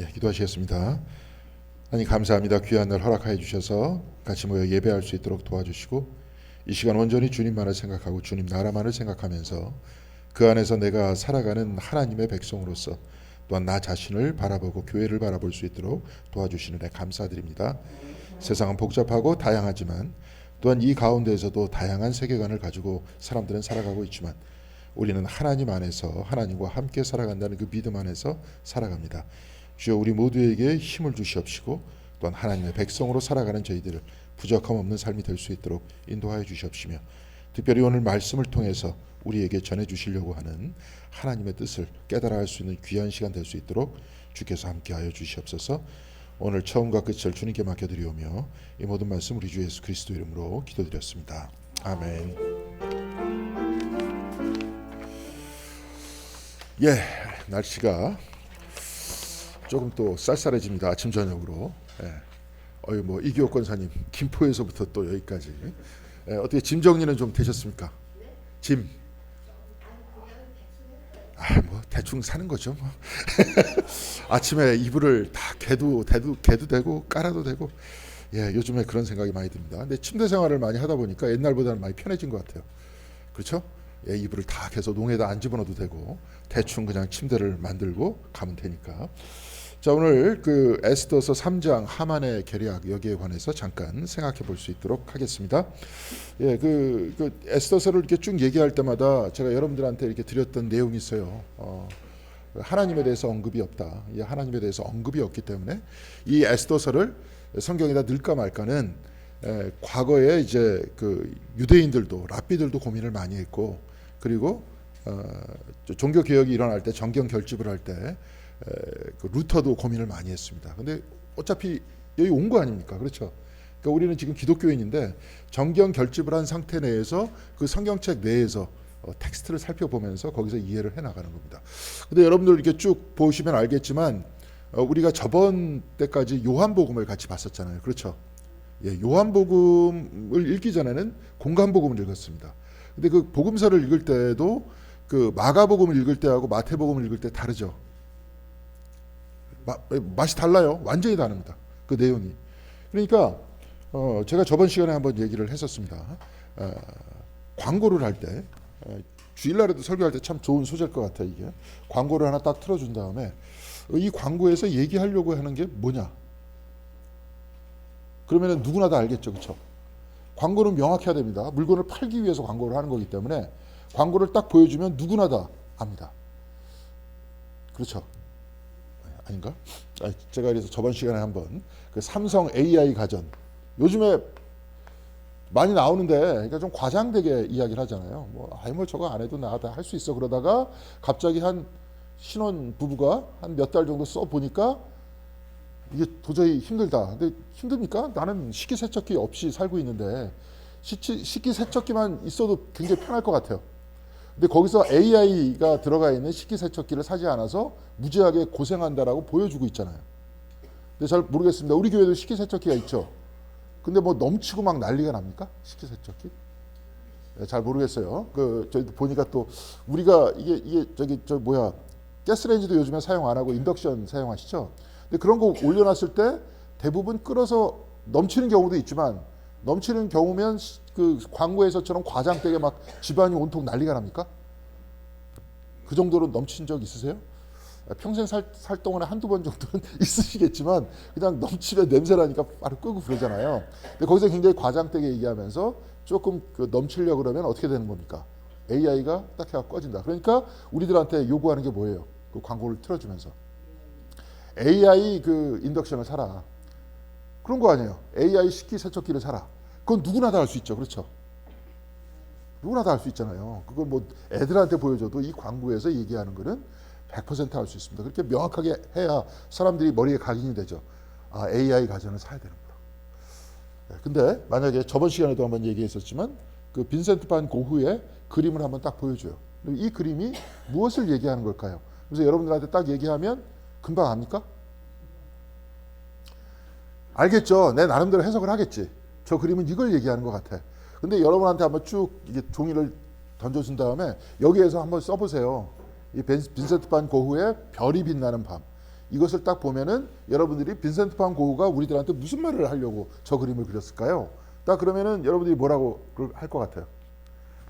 기도하시겠습니다. 하나님 감사합니다. 귀한 날 허락하여 주셔서 같이 모여 예배할 수 있도록 도와주시고 이 시간 온전히 주님만을 생각하고 주님 나라만을 생각하면서 그 안에서 내가 살아가는 하나님의 백성으로서 또한 나 자신을 바라보고 교회를 바라볼 수 있도록 도와주시는 데 감사드립니다. 세상은 복잡하고 다양하지만 또한 이 가운데에서도 다양한 세계관을 가지고 사람들은 살아가고 있지만 우리는 하나님 안에서 하나님과 함께 살아간다는 그 믿음 안에서 살아갑니다. 주여 우리 모두에게 힘을 주시옵시고 또한 하나님의 백성으로 살아가는 저희들을 부족함 없는 삶이 될 수 있도록 인도하여 주시옵시며 특별히 오늘 말씀을 통해서 우리에게 전해주시려고 하는 하나님의 뜻을 깨달아 할 수 있는 귀한 시간 될 수 있도록 주께서 함께하여 주시옵소서. 오늘 처음과 끝을 주님께 맡겨드리오며 이 모든 말씀 우리 주 예수 그리스도 이름으로 기도드렸습니다. 아멘. 날씨가 조금 또 쌀쌀해집니다. 아침 저녁으로. 이기호 권사님 김포에서부터 또 여기까지. 어떻게 짐 정리는 좀 되셨습니까? 짐. 대충 사는 거죠. 아침에 이불을 다 개도 되고 깔아도 되고. 요즘에 그런 생각이 많이 듭니다. 근데 침대 생활을 많이 하다 보니까 옛날보다는 많이 편해진 것 같아요. 그렇죠? 이불을 다 개서 농에다 안 집어넣어도 되고 대충 그냥 침대를 만들고 가면 되니까. 자, 오늘 그 에스더서 3장 하만의 계략 여기에 관해서 잠깐 생각해 볼 수 있도록 하겠습니다. 그 에스더서를 이렇게 쭉 얘기할 때마다 제가 여러분들한테 이렇게 드렸던 내용이 있어요. 하나님에 대해서 언급이 없다. 하나님에 대해서 언급이 없기 때문에 이 에스더서를 성경에다 넣을까 말까는 과거에 이제 그 유대인들도 랍비들도 고민을 많이 했고 그리고 종교 개혁이 일어날 때 정경 결집을 할 때 그 루터도 고민을 많이 했습니다. 근데 어차피 여기 온 거 아닙니까? 그렇죠? 그러니까 우리는 지금 기독교인인데 정경 결집을 한 상태 내에서 그 성경책 내에서 텍스트를 살펴보면서 거기서 이해를 해 나가는 겁니다. 근데 여러분들 이렇게 쭉 보시면 알겠지만 우리가 저번 때까지 요한복음을 같이 봤었잖아요. 그렇죠? 요한복음을 읽기 전에는 공간복음을 읽었습니다. 근데 그 복음서를 읽을 때도 그 마가복음을 읽을 때하고 마태복음을 읽을 때 다르죠. 맛이 달라요. 완전히 다릅니다. 그 내용이. 그러니까 제가 저번 시간에 한번 얘기를 했었습니다. 광고를 할 때 주일날에도 설교할 때 참 좋은 소재일 것 같아요. 이게 광고를 하나 딱 틀어준 다음에 이 광고에서 얘기하려고 하는 게 뭐냐? 그러면은 누구나 다 알겠죠, 그렇죠? 광고는 명확해야 됩니다. 물건을 팔기 위해서 광고를 하는 거기 때문에 광고를 딱 보여주면 누구나 다 압니다. 그렇죠? 아닌가? 제가 그래서 저번 시간에 한번 그 삼성 AI 가전 요즘에 많이 나오는데 그러니까 좀 과장되게 이야기를 하잖아요. 뭐 저거 안 해도 나 다 할 수 있어. 그러다가 갑자기 한 신혼 부부가 한 몇 달 정도 써 보니까 이게 도저히 힘들다. 근데 힘듭니까? 나는 식기세척기 없이 살고 있는데 식기세척기만 있어도 굉장히 편할 것 같아요. 근데 거기서 AI가 들어가 있는 식기세척기를 사지 않아서 무지하게 고생한다라고 보여주고 있잖아요. 근데 잘 모르겠습니다. 우리 교회도 식기세척기가 있죠. 근데 뭐 넘치고 막 난리가 납니까? 식기세척기? 잘 모르겠어요. 저희 보니까 또 우리가 이게 가스레인지도 요즘에 사용 안 하고 인덕션 사용하시죠? 근데 그런 거 올려놨을 때 대부분 끓어서 넘치는 경우도 있지만 넘치는 경우면 그 광고에서처럼 과장되게 막 집안이 온통 난리가 납니까? 그 정도로 넘친 적 있으세요? 평생 살 동안에 한두 번 정도는 있으시겠지만 그냥 넘치면 냄새나니까 바로 끄고 그러잖아요. 근데 거기서 굉장히 과장되게 얘기하면서 조금 넘치려고 그러면 어떻게 되는 겁니까? AI가 딱 해서 꺼진다. 그러니까 우리들한테 요구하는 게 뭐예요? 그 광고를 틀어주면서 AI 그 인덕션을 사라. 그런 거 아니에요. AI 식기세척기를 사라. 그건 누구나 다 할 수 있죠. 그렇죠? 누구나 다 할 수 있잖아요. 그걸 뭐 애들한테 보여줘도 이 광고에서 얘기하는 거는 100% 할 수 있습니다. 그렇게 명확하게 해야 사람들이 머리에 각인이 되죠. AI 가전을 사야 되는구나. 근데 만약에 저번 시간에도 한번 얘기했었지만 그 빈센트 반 고흐의 그림을 한번 딱 보여줘요. 이 그림이 무엇을 얘기하는 걸까요? 그래서 여러분들한테 딱 얘기하면 금방 압니까? 알겠죠. 내 나름대로 해석을 하겠지. 저 그림은 이걸 얘기하는 것 같아. 근데 여러분한테 한번 쭉 이게 종이를 던져준 다음에 여기에서 한번 써보세요. 이 빈센트 반 고흐의 별이 빛나는 밤. 이것을 딱 보면은 여러분들이 빈센트 반 고흐가 우리들한테 무슨 말을 하려고 저 그림을 그렸을까요? 딱 그러면은 여러분들이 뭐라고 할 것 같아요?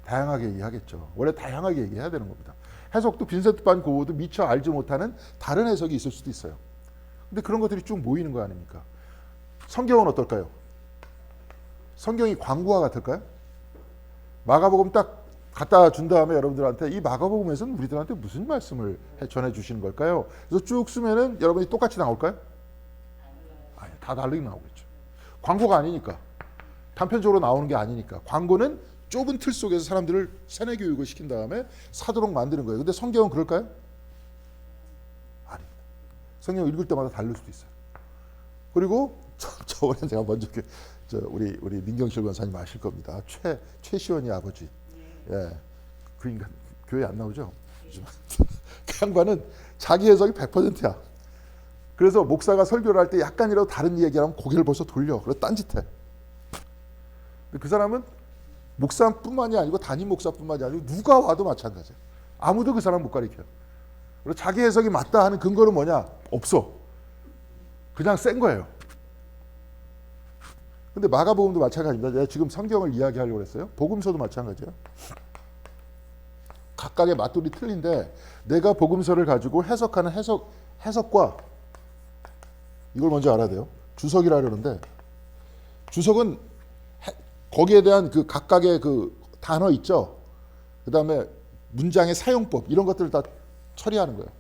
다양하게 얘기하겠죠. 원래 다양하게 얘기해야 되는 겁니다. 해석도 빈센트 반 고흐도 미처 알지 못하는 다른 해석이 있을 수도 있어요. 근데 그런 것들이 쭉 모이는 거 아닙니까? 성경은 어떨까요? 성경이 광고와 같을까요? 마가복음 딱 갖다 준 다음에 여러분들한테 이 마가복음에서는 우리들한테 무슨 말씀을 전해 주시는 걸까요? 그래서 쭉 쓰면은 여러분이 똑같이 나올까요? 아니, 다 다르게 나오겠죠. 광고가 아니니까. 단편적으로 나오는 게 아니니까. 광고는 좁은 틀 속에서 사람들을 세뇌 교육을 시킨 다음에 사도록 만드는 거예요. 근데 성경은 그럴까요? 아닙니다. 성경 읽을 때마다 다를 수도 있어요. 그리고 저번에 제가 먼저 우리 민경실 권사님 아실 겁니다. 최시원이 아버지. 예, 그 인간 교회 안 나오죠? 그 양반은 자기 해석이 100%야. 그래서 목사가 설교를 할 때 약간이라도 다른 이야기를 하면 고개를 벌써 돌려. 그래서 딴짓해. 근데 그 사람은 목사뿐만이 아니고 담임 목사뿐만이 아니고 누가 와도 마찬가지야. 아무도 그 사람 못 가리켜요. 그리고 자기 해석이 맞다 하는 근거는 뭐냐? 없어. 그냥 센 거예요. 근데 마가복음도 마찬가지입니다. 제가 지금 성경을 이야기하려고 했어요. 복음서도 마찬가지예요. 각각의 맛돌이 틀린데 내가 복음서를 가지고 해석하는 해석과 이걸 먼저 알아야 돼요. 주석이라 그러는데 주석은 거기에 대한 그 각각의 그 단어 있죠. 그 다음에 문장의 사용법 이런 것들을 다 처리하는 거예요.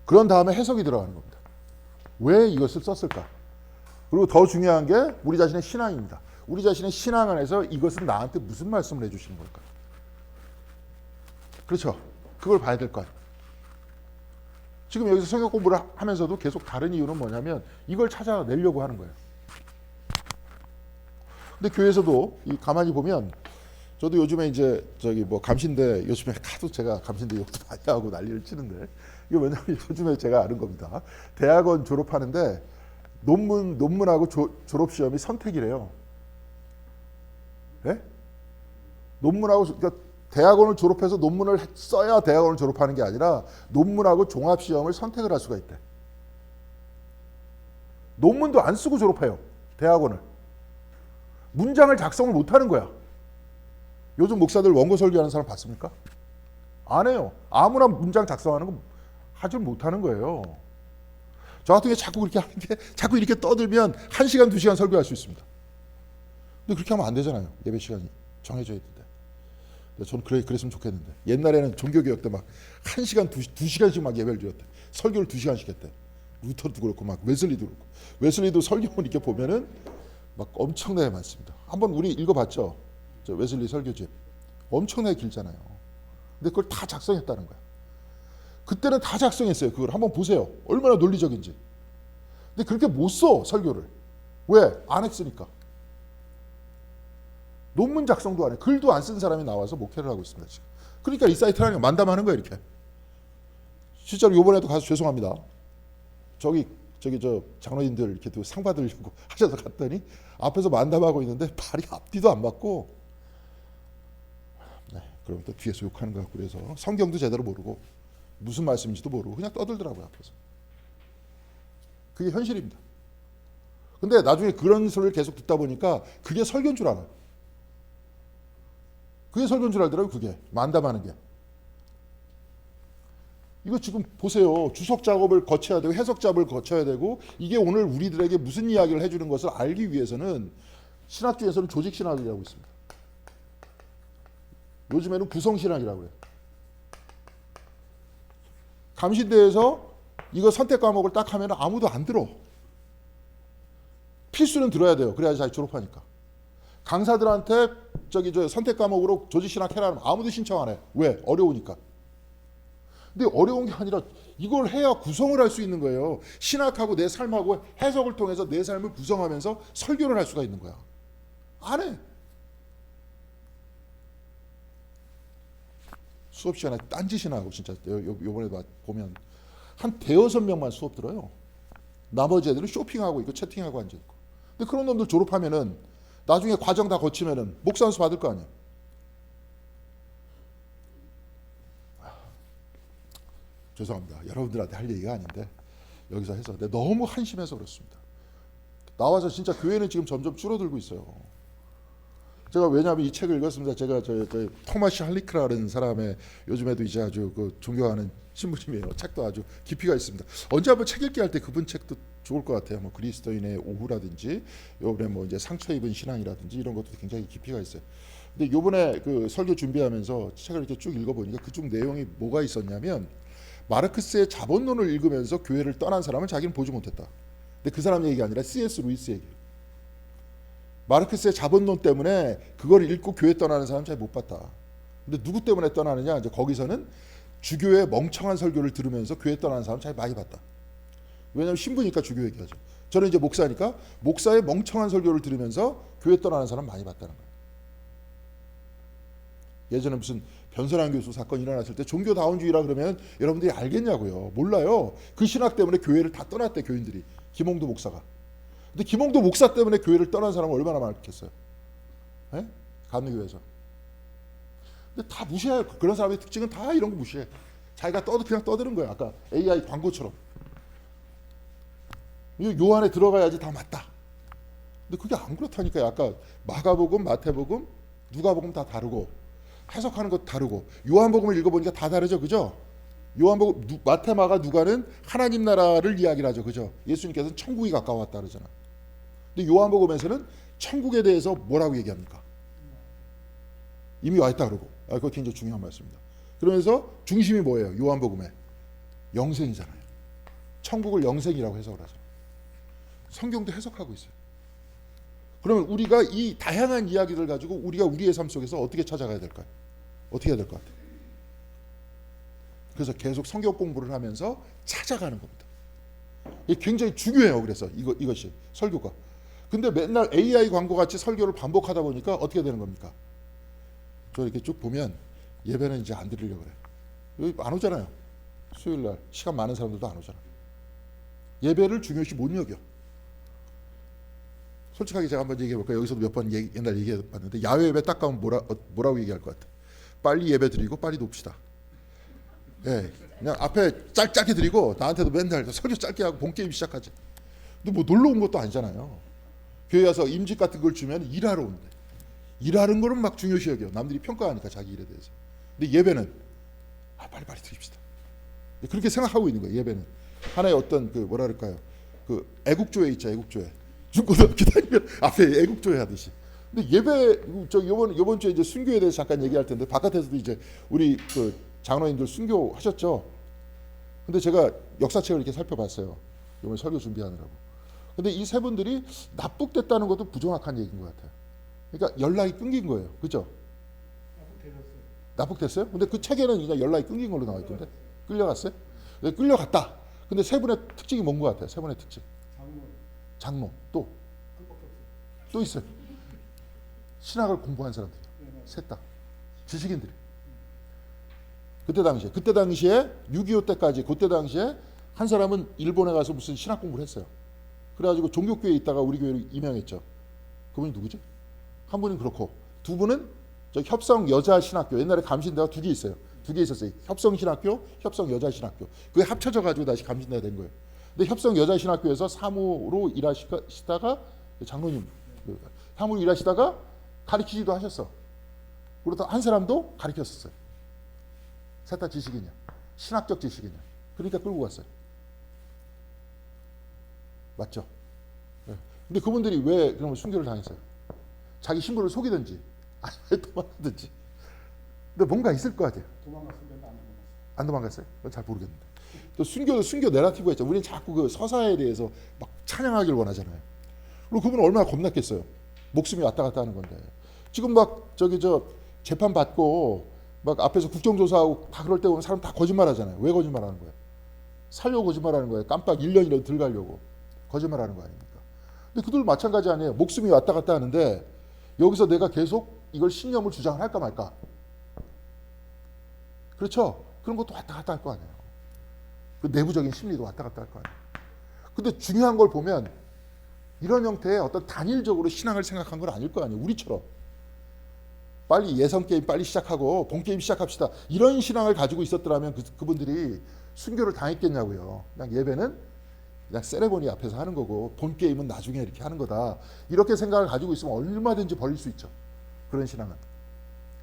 그런 다음에 해석이 들어가는 겁니다. 왜 이것을 썼을까? 그리고 더 중요한 게 우리 자신의 신앙입니다. 우리 자신의 신앙 안에서 이것은 나한테 무슨 말씀을 해주시는 걸까? 그렇죠. 그걸 봐야 될 것 같아요. 지금 여기서 성경 공부를 하면서도 계속 다른 이유는 뭐냐면 이걸 찾아내려고 하는 거예요. 근데 교회에서도 가만히 보면 저도 요즘에 이제 감신대 요즘에 하도 제가 감신대 욕도 많이 하고 난리를 치는데 이게 왜냐면 요즘에 제가 아는 겁니다. 대학원 졸업하는데 논문하고 졸업 시험이 선택이래요. 네? 논문하고 그러니까 대학원을 졸업해서 논문을 써야 대학원을 졸업하는 게 아니라 논문하고 종합 시험을 선택을 할 수가 있대. 논문도 안 쓰고 졸업해요. 대학원을. 문장을 작성을 못 하는 거야. 요즘 목사들 원고 설교하는 사람 봤습니까? 안 해요. 아무나 문장 작성하는 거 하지 못하는 거예요. 저 같은 게 자꾸 그렇게 하는 게 자꾸 이렇게 떠들면 1시간, 2시간 설교할 수 있습니다. 근데 그렇게 하면 안 되잖아요. 예배 시간이 정해져 있는데. 저는 그랬으면 좋겠는데. 옛날에는 종교개혁 때 막 1시간, 2시간씩 막 예배를 드렸대. 설교를 2시간씩 했대. 루터도 그렇고 막 웨슬리도 그렇고. 웨슬리도 설교문 이렇게 보면은 막 엄청나게 많습니다. 한번 우리 읽어봤죠? 저 웨슬리 설교집. 엄청나게 길잖아요. 근데 그걸 다 작성했다는 거야. 그때는 다 작성했어요. 그걸 한번 보세요. 얼마나 논리적인지. 근데 그렇게 못 써, 설교를. 왜? 안 했으니까. 논문 작성도 안 해. 글도 안 쓴 사람이 나와서 목회를 하고 있습니다. 지금. 그러니까 이 사이트라는 거 만담하는 거예요. 이렇게. 실제로 이번에도 가서 죄송합니다. 저기 저 장로님들 이렇게 또 상 받으려고 하셔서 갔더니 앞에서 만담하고 있는데 발이 앞뒤도 안 맞고 네, 그럼 또 뒤에서 욕하는 것 같고 그래서 성경도 제대로 모르고 무슨 말씀인지도 모르고 그냥 떠들더라고요. 앞에서. 그게 현실입니다. 근데 나중에 그런 소리를 계속 듣다 보니까 그게 설교인 줄 알아요. 그게 설교인 줄 알더라고요. 그게 만담하는 게. 이거 지금 보세요. 주석 작업을 거쳐야 되고 해석 작업을 거쳐야 되고 이게 오늘 우리들에게 무슨 이야기를 해주는 것을 알기 위해서는 신학주에서는 조직신학이라고 있습니다. 요즘에는 구성신학이라고 해요. 감신대에서 이거 선택 과목을 딱 하면 아무도 안 들어. 필수는 들어야 돼요. 그래야지 잘 졸업하니까. 강사들한테 저 선택 과목으로 조직신학 해라 하면 아무도 신청 안 해. 왜? 어려우니까. 근데 어려운 게 아니라 이걸 해야 구성을 할 수 있는 거예요. 신학하고 내 삶하고 해석을 통해서 내 삶을 구성하면서 설교를 할 수가 있는 거야. 안 해. 수업 시간에 딴짓이나 하고 진짜 요번에도 보면 한 대여섯 명만 수업 들어요. 나머지 애들은 쇼핑하고 있고 채팅하고 앉아있고. 근데 그런 놈들 졸업하면은 나중에 과정 다 거치면은 목사 안수 받을 거 아니에요. 죄송합니다. 여러분들한테 할 얘기가 아닌데 여기서 해서. 근데 너무 한심해서 그렇습니다. 나와서 진짜 교회는 지금 점점 줄어들고 있어요. 제가 왜냐하면 이 책을 읽었습니다. 제가 저 토마시 할리크라는 사람의 요즘에도 이제 아주 그 존경하는 신부님이에요. 책도 아주 깊이가 있습니다. 언제 한번 책 읽기 할 때 그분 책도 좋을 것 같아요. 뭐 그리스도인의 오후라든지 요번에 뭐 이제 상처 입은 신앙이라든지 이런 것도 굉장히 깊이가 있어요. 근데 요번에 그 설교 준비하면서 책을 이렇게 쭉 읽어보니까 그중 내용이 뭐가 있었냐면 마르크스의 자본론을 읽으면서 교회를 떠난 사람은 자기는 보지 못했다. 근데 그 사람 얘기가 아니라 C.S. 루이스 얘기예요. 마르크스의 자본론 때문에 그걸 읽고 교회 떠나는 사람 잘 못 봤다. 근데 누구 때문에 떠나느냐? 이제 거기서는 주교의 멍청한 설교를 들으면서 교회 떠나는 사람 잘 많이 봤다. 왜냐하면 신부니까 주교 얘기하죠. 저는 이제 목사니까 목사의 멍청한 설교를 들으면서 교회 떠나는 사람 많이 봤다는 거예요. 예전에 무슨 변선한 교수 사건 일어났을 때 종교다운주의라 그러면 여러분들이 알겠냐고요. 몰라요. 그 신학 때문에 교회를 다 떠났대, 교인들이. 김홍도 목사가. 근데 김홍도 목사 때문에 교회를 떠난 사람은 얼마나 많겠어요? 예? 감리교회에서. 근데 다 무시해요. 그런 사람의 특징은 다 이런 거 무시해. 자기가 그냥 떠드는 거야. 아까 AI 광고처럼. 요 안에 들어가야지 다 맞다. 근데 그게 안 그렇다니까요. 아까 마가복음, 마태복음, 누가복음 다 다르고 해석하는 것도 다르고 요한복음을 읽어보니까 다 다르죠. 그죠? 요한복음, 마태, 마가, 누가는 하나님 나라를 이야기를 하죠. 그죠? 예수님께서는 천국이 가까웠다 그러잖아. 근데 요한복음에서는 천국에 대해서 뭐라고 얘기합니까? 이미 와 있다 그러고. 그거 굉장히 중요한 말씀입니다. 그러면서 중심이 뭐예요? 요한복음에 영생이잖아요. 천국을 영생이라고 해석을 하죠. 성경도 해석하고 있어요. 그러면 우리가 이 다양한 이야기를 가지고 우리가 우리의 삶 속에서 어떻게 찾아가야 될까요? 어떻게 해야 될 것 같아요? 그래서 계속 성경 공부를 하면서 찾아가는 겁니다. 이게 굉장히 중요해요. 그래서 이것이 설교가. 근데 맨날 AI 광고 같이 설교를 반복하다 보니까 어떻게 되는 겁니까? 저 이렇게 쭉 보면 예배는 이제 안 드리려고 그래요. 여기 안 오잖아요. 수요일 날 시간 많은 사람들도 안 오잖아. 예배를 중요시 못 여겨. 솔직하게 제가 한번 얘기해 볼까요? 여기서도 몇 번 옛날 얘기해 봤는데 야외 예배 딱 가면 뭐라고 얘기할 것 같아? 빨리 예배 드리고 빨리 놉시다. 예, 그냥 앞에 짧게 드리고 나한테도 맨날 설교 짧게 하고 본 게임 시작하지. 근데 뭐 놀러 온 것도 아니잖아요. 교회 와서 임직 같은 걸 주면 일하러 오는데 일하는 거는 막 중요시 여겨. 남들이 평가하니까 자기 일에 대해서. 근데 예배는 빨리 드립시다. 그렇게 생각하고 있는 거예요. 예배는 하나의 어떤 그 뭐라 그럴까요? 그 애국조회 있죠. 애국조회. 중고등학교 다니면 앞에 애국조회 하듯이. 근데 예배 저 요번 주에 이제 순교에 대해서 잠깐 얘기할 텐데 바깥에서도 이제 우리 그 장로님들 순교 하셨죠. 근데 제가 역사책을 이렇게 살펴봤어요. 이번 설교 준비하느라고. 근데 이 세 분들이 납북됐다는 것도 부정확한 얘기인 것 같아요. 그러니까 연락이 끊긴 거예요. 그죠? 납북됐어요? 근데 그 책에는 그냥 연락이 끊긴 걸로 나와 있던데. 끌려갔어요? 네, 끌려갔다. 근데 세 분의 특징이 뭔 것 같아요? 세 분의 특징. 장로 또 있어요. 신학을 공부한 사람들이요. 셋 다. 지식인들이. 그때 당시에 6.25 때까지 그때 당시에 한 사람은 일본에 가서 무슨 신학 공부를 했어요. 그래가지고 종교교회에 있다가 우리 교회로 임명했죠. 그분이 누구지? 한 분은 그렇고 두 분은 저 협성 여자 신학교 옛날에 감신대가 두 개 있어요. 두 개 있었어요. 협성 신학교, 협성 여자 신학교. 그게 합쳐져 가지고 다시 감신대가 된 거예요. 근데 협성 여자 신학교에서 사무로 일하시다가 장로님 사무로 일하시다가 가르치기도 하셨어. 그러다 한 사람도 가르쳤었어요. 셋 다 지식인이야. 신학적 지식인이야. 그러니까 끌고 갔어요. 맞죠? 네. 근데 그분들이 왜 그러면 순교를 당했어요? 자기 신부를 속이든지 아니면 도망가든지. 근데 뭔가 있을 것 같아요. 안 도망갔어요? 그건 잘 모르겠는데. 또 순교 내러티브가 있죠. 우리는 자꾸 그 서사에 대해서 막 찬양하길 원하잖아요. 그리고 그분은 얼마나 겁났겠어요. 목숨이 왔다 갔다 하는 건데. 지금 막 재판 받고 막 앞에서 국정조사하고 다 그럴 때 보면 사람 다 거짓말하잖아요. 왜 거짓말하는 거예요? 살려고 거짓말하는 거예요. 깜빡 1년이라도 들어가려고 거짓말하는 거 아닙니까? 근데 그들 마찬가지 아니에요. 목숨이 왔다 갔다 하는데 여기서 내가 계속 이걸 신념을 주장을 할까 말까. 그렇죠? 그런 것도 왔다 갔다 할 거 아니에요. 그 내부적인 심리도 왔다 갔다 할 거 아니에요. 근데 중요한 걸 보면 이런 형태의 어떤 단일적으로 신앙을 생각한 건 아닐 거 아니에요. 우리처럼. 빨리 예선 게임 빨리 시작하고 본 게임 시작합시다. 이런 신앙을 가지고 있었더라면 그분들이 순교를 당했겠냐고요. 그냥 예배는 그냥 세레모니 앞에서 하는 거고 본 게임은 나중에 이렇게 하는 거다. 이렇게 생각을 가지고 있으면 얼마든지 벌릴 수 있죠. 그런 신앙은.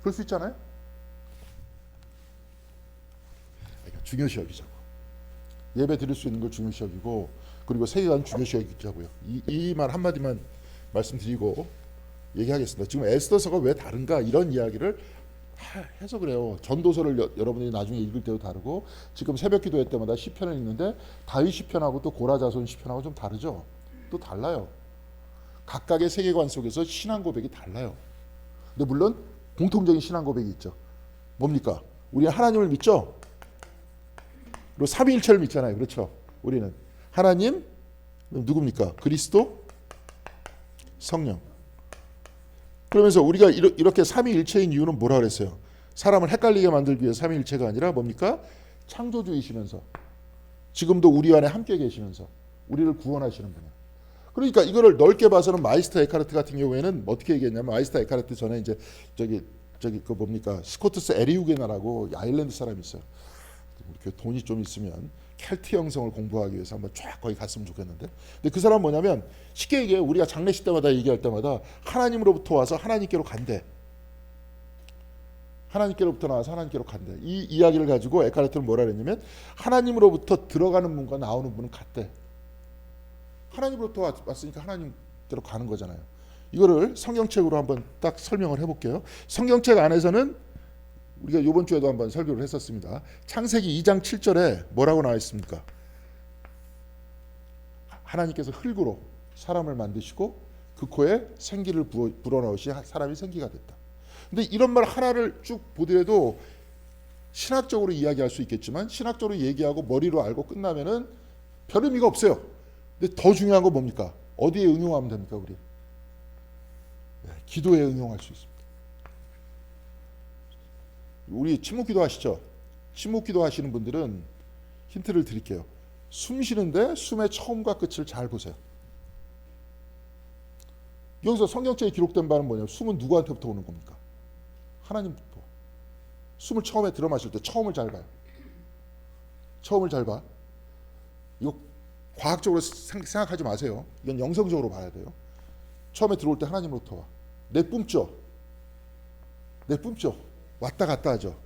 그럴 수 있잖아요. 그러니까 중요시 여기자고. 예배 드릴 수 있는 걸 중요시 여기고, 그리고 세계관 중요시 여기자고요. 이 말 한마디만 말씀드리고 얘기하겠습니다. 지금 에스더서가 왜 다른가 이런 이야기를 해서 그래요. 전도서를 여러분들이 나중에 읽을 때도 다르고, 지금 새벽 기도회 때마다 시편을 읽는데 다윗 시편하고 또 고라자손 시편하고 좀 다르죠. 또 달라요. 각각의 세계관 속에서 신앙 고백이 달라요. 근데 물론 공통적인 신앙 고백이 있죠. 뭡니까? 우리는 하나님을 믿죠. 그리고 삼위일체를 믿잖아요. 그렇죠? 우리는 하나님, 누굽니까? 그리스도, 성령. 그러면서 우리가 이렇게 삼위일체인 이유는 뭐라 그랬어요? 사람을 헷갈리게 만들기 위해 삼위일체가 아니라 뭡니까? 창조주이시면서 지금도 우리 안에 함께 계시면서 우리를 구원하시는 분이에요. 그러니까 이거를 넓게 봐서는 마이스터 에카르트 같은 경우에는 어떻게 얘기했냐면, 마이스터 에카르트 전에 이제 저기 그 뭡니까? 스코트스 에리우게나라고 아일랜드 사람이 있어요. 이렇게 돈이 좀 있으면 켈트 형성을 공부하기 위해서 한번 쫙 거기 갔으면 좋겠는데, 근데 그 사람은 뭐냐면, 쉽게 얘기해, 우리가 장례식 때마다 얘기할 때마다 하나님으로부터 와서 하나님께로 간대. 하나님께로부터 나와서 하나님께로 간대. 이 이야기를 가지고 에카르트는 뭐라 그랬냐면, 하나님으로부터 들어가는 문과 나오는 문은 같대. 하나님으로부터 왔으니까 하나님께로 가는 거잖아요. 이거를 성경책으로 한번 딱 설명을 해볼게요. 성경책 안에서는 우리가 이번 주에도 한번 설교를 했었습니다. 창세기 2장 7절에 뭐라고 나와 있습니까? 하나님께서 흙으로 사람을 만드시고 그 코에 생기를 불어넣으시 사람이 생기가 됐다. 근데 이런 말 하나를 쭉 보더라도 신학적으로 이야기할 수 있겠지만, 신학적으로 얘기하고 머리로 알고 끝나면은 별 의미가 없어요. 근데 더 중요한 건 뭡니까? 어디에 응용하면 됩니까, 우리? 기도에 응용할 수 있습니다. 우리 침묵기도 하시죠? 침묵기도 하시는 분들은 힌트를 드릴게요. 숨 쉬는데 숨의 처음과 끝을 잘 보세요. 여기서 성경책에 기록된 바는 뭐냐면, 숨은 누구한테부터 오는 겁니까? 하나님부터. 숨을 처음에 들어 마실 때 처음을 잘 봐요. 처음을 잘 봐. 이거 과학적으로 생각하지 마세요. 이건 영성적으로 봐야 돼요. 처음에 들어올 때 하나님으로부터 와. 내뿜죠. 내뿜죠. 왔다 갔다 하죠.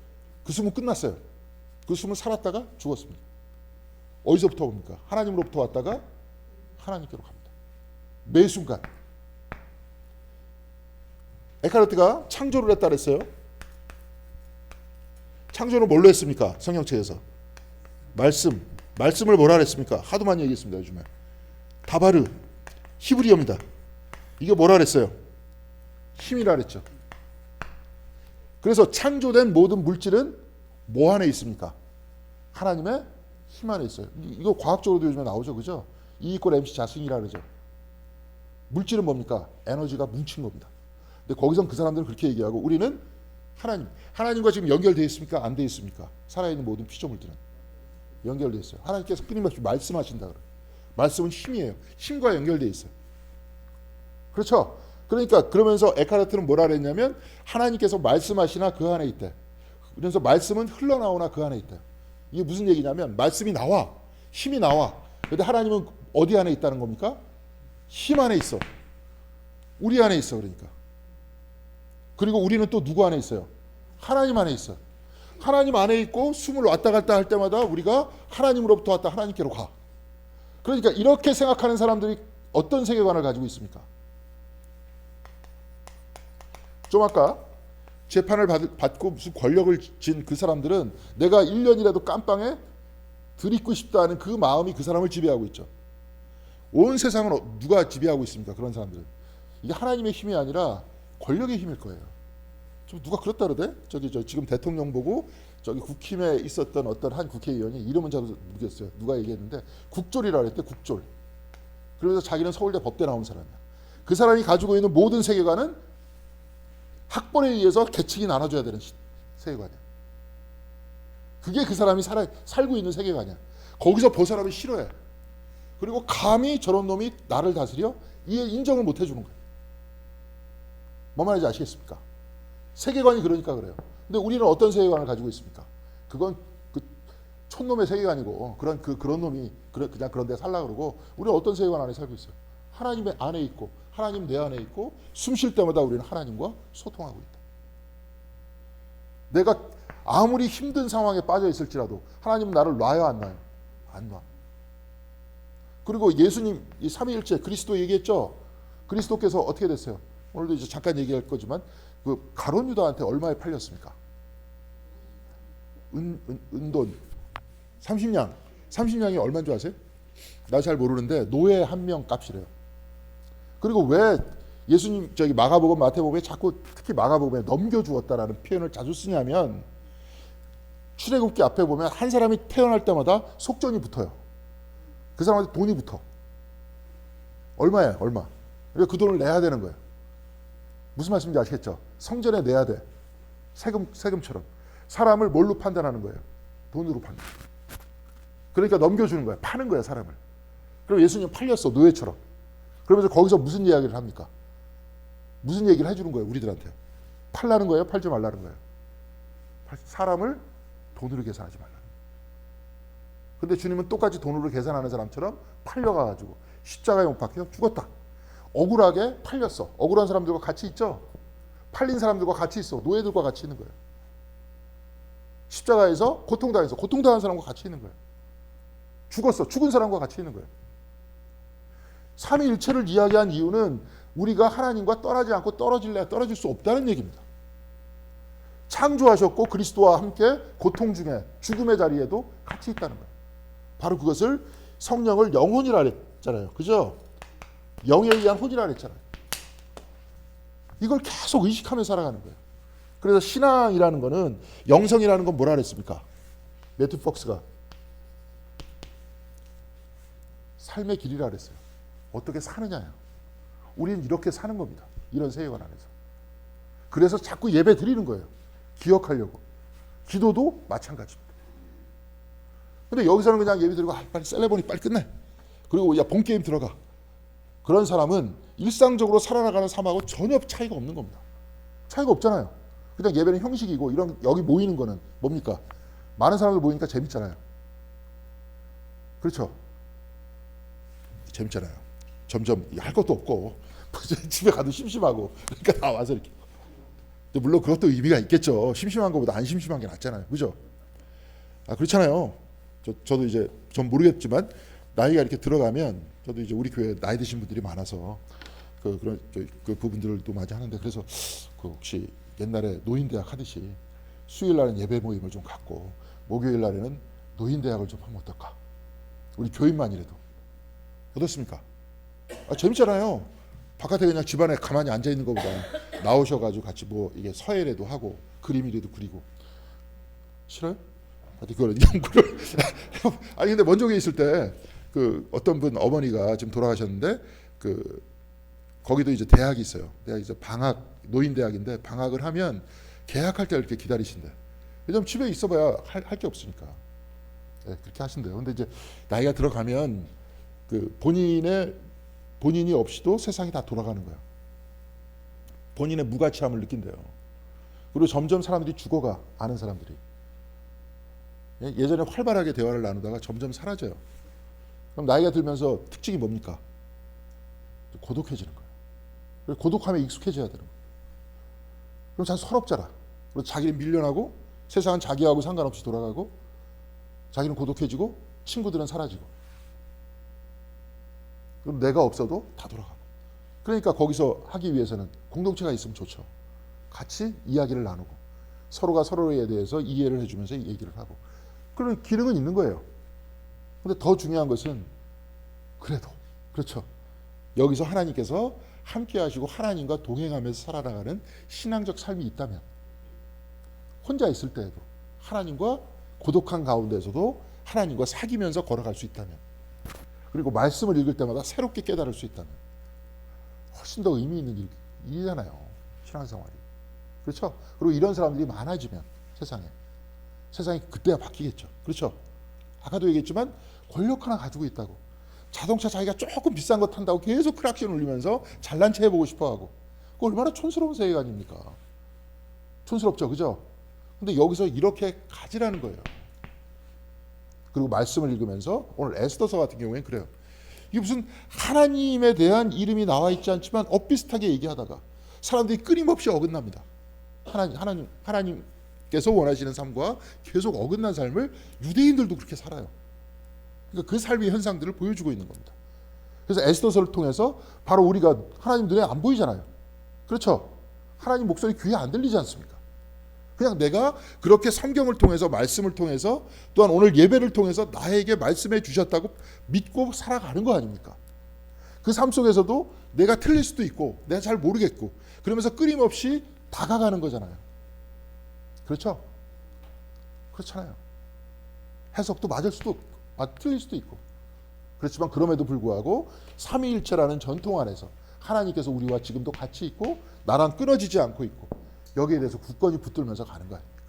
그 숨은 끝났어요. 그 숨은 살았다가 죽었습니다. 어디서부터 옵니까? 하나님으로부터 왔다가 하나님께로 갑니다. 매 순간. 에카르트가 창조를 했다 그랬어요. 창조는 뭘로 했습니까? 성경책에서 말씀을 뭐라 그랬습니까? 하도 많이 얘기했습니다. 요즘에 다바르, 히브리어입니다. 이게 뭐라 그랬어요? 힘이라 그랬죠. 그래서 창조된 모든 물질은 뭐 안에 있습니까? 하나님의 힘 안에 있어요. 이거 과학적으로도 요즘에 나오죠, 그죠? E = MC 자승이라 그러죠. 물질은 뭡니까? 에너지가 뭉친 겁니다. 근데 거기선 그 사람들은 그렇게 얘기하고, 우리는 하나님과 지금 연결되어 있습니까? 안 되어 있습니까? 살아있는 모든 피조물들은 연결되어 있어요. 하나님께서 끊임없이 말씀하신다 그래요. 말씀은 힘이에요. 힘과 연결되어 있어요. 그렇죠? 그러니까 그러면서 에카르트는 뭐라 그랬냐면, 하나님께서 말씀하시나 그 안에 있대. 그래서 말씀은 흘러나오나 그 안에 있대. 이게 무슨 얘기냐면, 말씀이 나와, 힘이 나와. 근데 하나님은 어디 안에 있다는 겁니까? 힘 안에 있어. 우리 안에 있어. 그러니까. 그리고 우리는 또 누구 안에 있어요? 하나님 안에 있어요. 하나님 안에 있고 숨을 왔다 갔다 할 때마다 우리가 하나님으로부터 왔다 하나님께로 가. 그러니까 이렇게 생각하는 사람들이 어떤 세계관을 가지고 있습니까? 좀 아까 재판을 받고 무슨 권력을 진 그 사람들은 내가 1년이라도 깜빵에 들이고 싶다는 그 마음이 그 사람을 지배하고 있죠. 온 세상을 누가 지배하고 있습니까? 그런 사람들은. 이게 하나님의 힘이 아니라 권력의 힘일 거예요. 좀 누가 그렇다 그러대? 저 지금 대통령 보고 저기 국힘에 있었던 어떤 한 국회의원이, 이름은 잘 모르겠어요. 누가 얘기했는데 국졸이라 그랬대. 국졸. 그러면서 자기는 서울대 법대 나온 사람이야. 그 사람이 가지고 있는 모든 세계관은 학벌에 의해서 계층이 나눠져야 되는 세계관이야. 그게 그 사람이 살고 있는 세계관이야. 거기서 벗어나면 싫어해. 그리고 감히 저런 놈이 나를 다스려? 이에 인정을 못 해주는 거야. 뭔 말인지 아시겠습니까? 세계관이 그러니까 그래요. 근데 우리는 어떤 세계관을 가지고 있습니까? 그건 촌놈의 세계관이고 그런 놈이 그냥 그런 데 살라 그러고, 우리는 어떤 세계관 안에 살고 있어요? 하나님의 안에 있고 하나님 내 안에 있고 숨 쉴 때마다 우리는 하나님과 소통하고 있다. 내가 아무리 힘든 상황에 빠져 있을지라도 하나님은 나를 놔요, 안 놔요? 안 놔. 그리고 예수님 이 삼위일체 그리스도 얘기했죠. 그리스도께서 어떻게 됐어요? 오늘도 이제 잠깐 얘기할 거지만 그 가룟 유다한테 얼마에 팔렸습니까? 은돈 30냥. 30냥이 얼마인 줄 아세요? 나 잘 모르는데 노예 한 명 값이래요. 그리고 왜 예수님 저기 마가복음 마태복음에 자꾸 특히 마가복음에 넘겨주었다라는 표현을 자주 쓰냐면, 출애굽기 앞에 보면 한 사람이 태어날 때마다 속전이 붙어요. 그 사람한테 돈이 붙어. 얼마예요? 얼마. 그러니까 그 돈을 내야 되는 거예요. 무슨 말씀인지 아시겠죠? 성전에 내야 돼. 세금처럼. 사람을 뭘로 판단하는 거예요? 돈으로 판단. 그러니까 넘겨주는 거예요. 파는 거예요, 사람을. 그럼 예수님 팔렸어, 노예처럼. 그러면서 거기서 무슨 이야기를 합니까? 무슨 얘기를 해주는 거예요, 우리들한테? 팔라는 거예요? 팔지 말라는 거예요? 사람을 돈으로 계산하지 말라는 거예요. 근데 주님은 똑같이 돈으로 계산하는 사람처럼 팔려가지고 십자가에 못 박혀 죽었다. 억울하게 팔렸어. 억울한 사람들과 같이 있죠. 팔린 사람들과 같이 있어. 노예들과 같이 있는 거예요. 십자가에서 고통당해서 고통당한 사람과 같이 있는 거예요. 죽었어. 죽은 사람과 같이 있는 거예요. 삼위일체를 이야기한 이유는 우리가 하나님과 떠나지 않고 떨어질 수 없다는 얘기입니다. 창조하셨고 그리스도와 함께 고통 중에 죽음의 자리에도 같이 있다는 거예요. 바로 그것을 성령을 영혼이라 그랬잖아요. 그죠? 영에 의한 혼이라 그랬잖아요. 이걸 계속 의식하며 살아가는 거예요. 그래서 신앙이라는 거는, 영성이라는 건 뭐라 그랬습니까? 매튜 폭스가 삶의 길이라 그랬어요. 어떻게 사느냐요. 우리는 이렇게 사는 겁니다. 이런 세계관 안에서. 그래서 자꾸 예배 드리는 거예요. 기억하려고. 기도도 마찬가지입니다. 근데 여기서는 그냥 예배 드리고 빨리 셀레모니 빨리 끝내. 그리고 야 본게임 들어가. 그런 사람은 일상적으로 살아나가는 삶하고 전혀 차이가 없는 겁니다. 차이가 없잖아요. 그냥 예배는 형식이고, 이런 여기 모이는 거는 뭡니까? 많은 사람들 모이니까 재밌잖아요. 그렇죠? 재밌잖아요. 점점 할 것도 없고 집에 가도 심심하고, 그러니까 다 와서 이렇게. 물론 그것도 의미가 있겠죠. 심심한 것보다 안 심심한 게 낫잖아요. 그죠? 그렇잖아요. 저도 이제 전 모르겠지만 나이가 이렇게 들어가면, 저도 이제 우리 교회 나이 드신 분들이 많아서 그런 부분들도 많이 하는데, 그래서 혹시 옛날에 노인대학 하듯이 수요일 날은 예배 모임을 좀 갖고 목요일 날에는 노인대학을 좀 하면 어떨까? 우리 교인만이라도. 어떻습니까? 재밌잖아요. 바깥에 그냥 집안에 가만히 앉아 있는 것보다 나오셔가지고 같이 뭐 이게 서예라도 하고 그림이라도 그리고. 싫어요? 그걸 연구를 아니 근데 원종에 있을 때 그 어떤 분 어머니가 지금 돌아가셨는데, 그 거기도 이제 대학이 있어요. 대학이 이제 방학, 노인 대학인데 방학을 하면 개학할 때 이렇게 기다리신대. 왜냐면 집에 있어봐야 할 게 없으니까. 네, 그렇게 하신대요. 근데 이제 나이가 들어가면 그 본인이 없이도 세상이 다 돌아가는 거야. 본인의 무가치함을 느낀대요. 그리고 점점 사람들이 죽어가, 아는 사람들이. 예전에 활발하게 대화를 나누다가 점점 사라져요. 그럼 나이가 들면서 특징이 뭡니까? 고독해지는 거예요. 고독함에 익숙해져야 되는 거예요. 그럼 참 서럽잖아. 그리고 자기는 밀려나고, 세상은 자기하고 상관없이 돌아가고, 자기는 고독해지고, 친구들은 사라지고. 그럼 내가 없어도 다 돌아가고. 그러니까 거기서 하기 위해서는 공동체가 있으면 좋죠. 같이 이야기를 나누고, 서로가 서로에 대해서 이해를 해주면서 얘기를 하고. 그런 기능은 있는 거예요. 근데 더 중요한 것은, 그래도 그렇죠. 여기서 하나님께서 함께 하시고 하나님과 동행하면서 살아나가는 신앙적 삶이 있다면, 혼자 있을 때에도 하나님과 고독한 가운데서도 하나님과 사귀면서 걸어갈 수 있다면, 그리고 말씀을 읽을 때마다 새롭게 깨달을 수 있다면 훨씬 더 의미 있는 일이잖아요. 신앙생활이. 그렇죠? 그리고 이런 사람들이 많아지면 세상이 그때야 바뀌겠죠. 그렇죠? 아까도 얘기했지만 권력 하나 가지고 있다고, 자동차 자기가 조금 비싼 거 탄다고 계속 크락션 울리면서 잘난 체 해보고 싶어하고, 그거 얼마나 촌스러운 세계관입니까? 촌스럽죠, 그죠? 근데 여기서 이렇게 가지라는 거예요. 그리고 말씀을 읽으면서 오늘 에스더서 같은 경우에는 그래요. 이게 무슨 하나님에 대한 이름이 나와 있지 않지만 엇비슷하게 얘기하다가 사람들이 끊임없이 어긋납니다. 하나님께서 원하시는 삶과 계속 어긋난 삶을 유대인들도 그렇게 살아요. 그러니까 그 삶의 현상들을 보여주고 있는 겁니다. 그래서 에스더서를 통해서 바로 우리가 하나님 눈에 안 보이잖아요. 그렇죠? 하나님 목소리 귀에 안 들리지 않습니까? 그냥 내가 그렇게 성경을 통해서 말씀을 통해서 또한 오늘 예배를 통해서 나에게 말씀해 주셨다고 믿고 살아가는 거 아닙니까? 그 삶 속에서도 내가 틀릴 수도 있고 내가 잘 모르겠고 그러면서 끊임없이 다가가는 거잖아요. 그렇죠? 그렇잖아요. 해석도 맞을 수도 틀릴 수도 있고 그렇지만 그럼에도 불구하고 삼위일체라는 전통 안에서 하나님께서 우리와 지금도 같이 있고 나랑 끊어지지 않고 있고 여기에 대해서 굳건히 붙들면서 가는 거 아닙니까?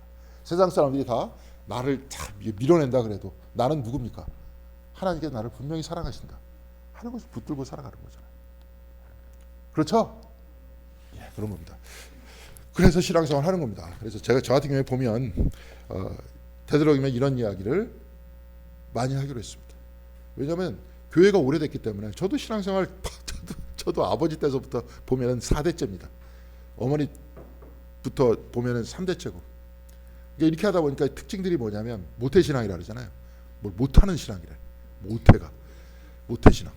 세상 사람들이 다 나를 다 밀어낸다 그래도 나는 누굽니까? 하나님께서 나를 분명히 사랑하신다 하는 것을 붙들고 살아가는 거잖아요. 그렇죠? 예, 그런 겁니다. 그래서 신앙생활 하는 겁니다. 그래서 저 같은 경우에 보면 되도록이면 이런 이야기를 많이 하기로 했습니다. 왜냐하면 교회가 오래됐기 때문에 저도 신앙생활 저도 아버지 때서부터 보면은 4대째입니다. 어머니부터 보면은 3대째고. 이렇게 하다 보니까 특징들이 뭐냐면 모태신앙이라 그러잖아요. 뭘 못하는 신앙이래. 모태신앙.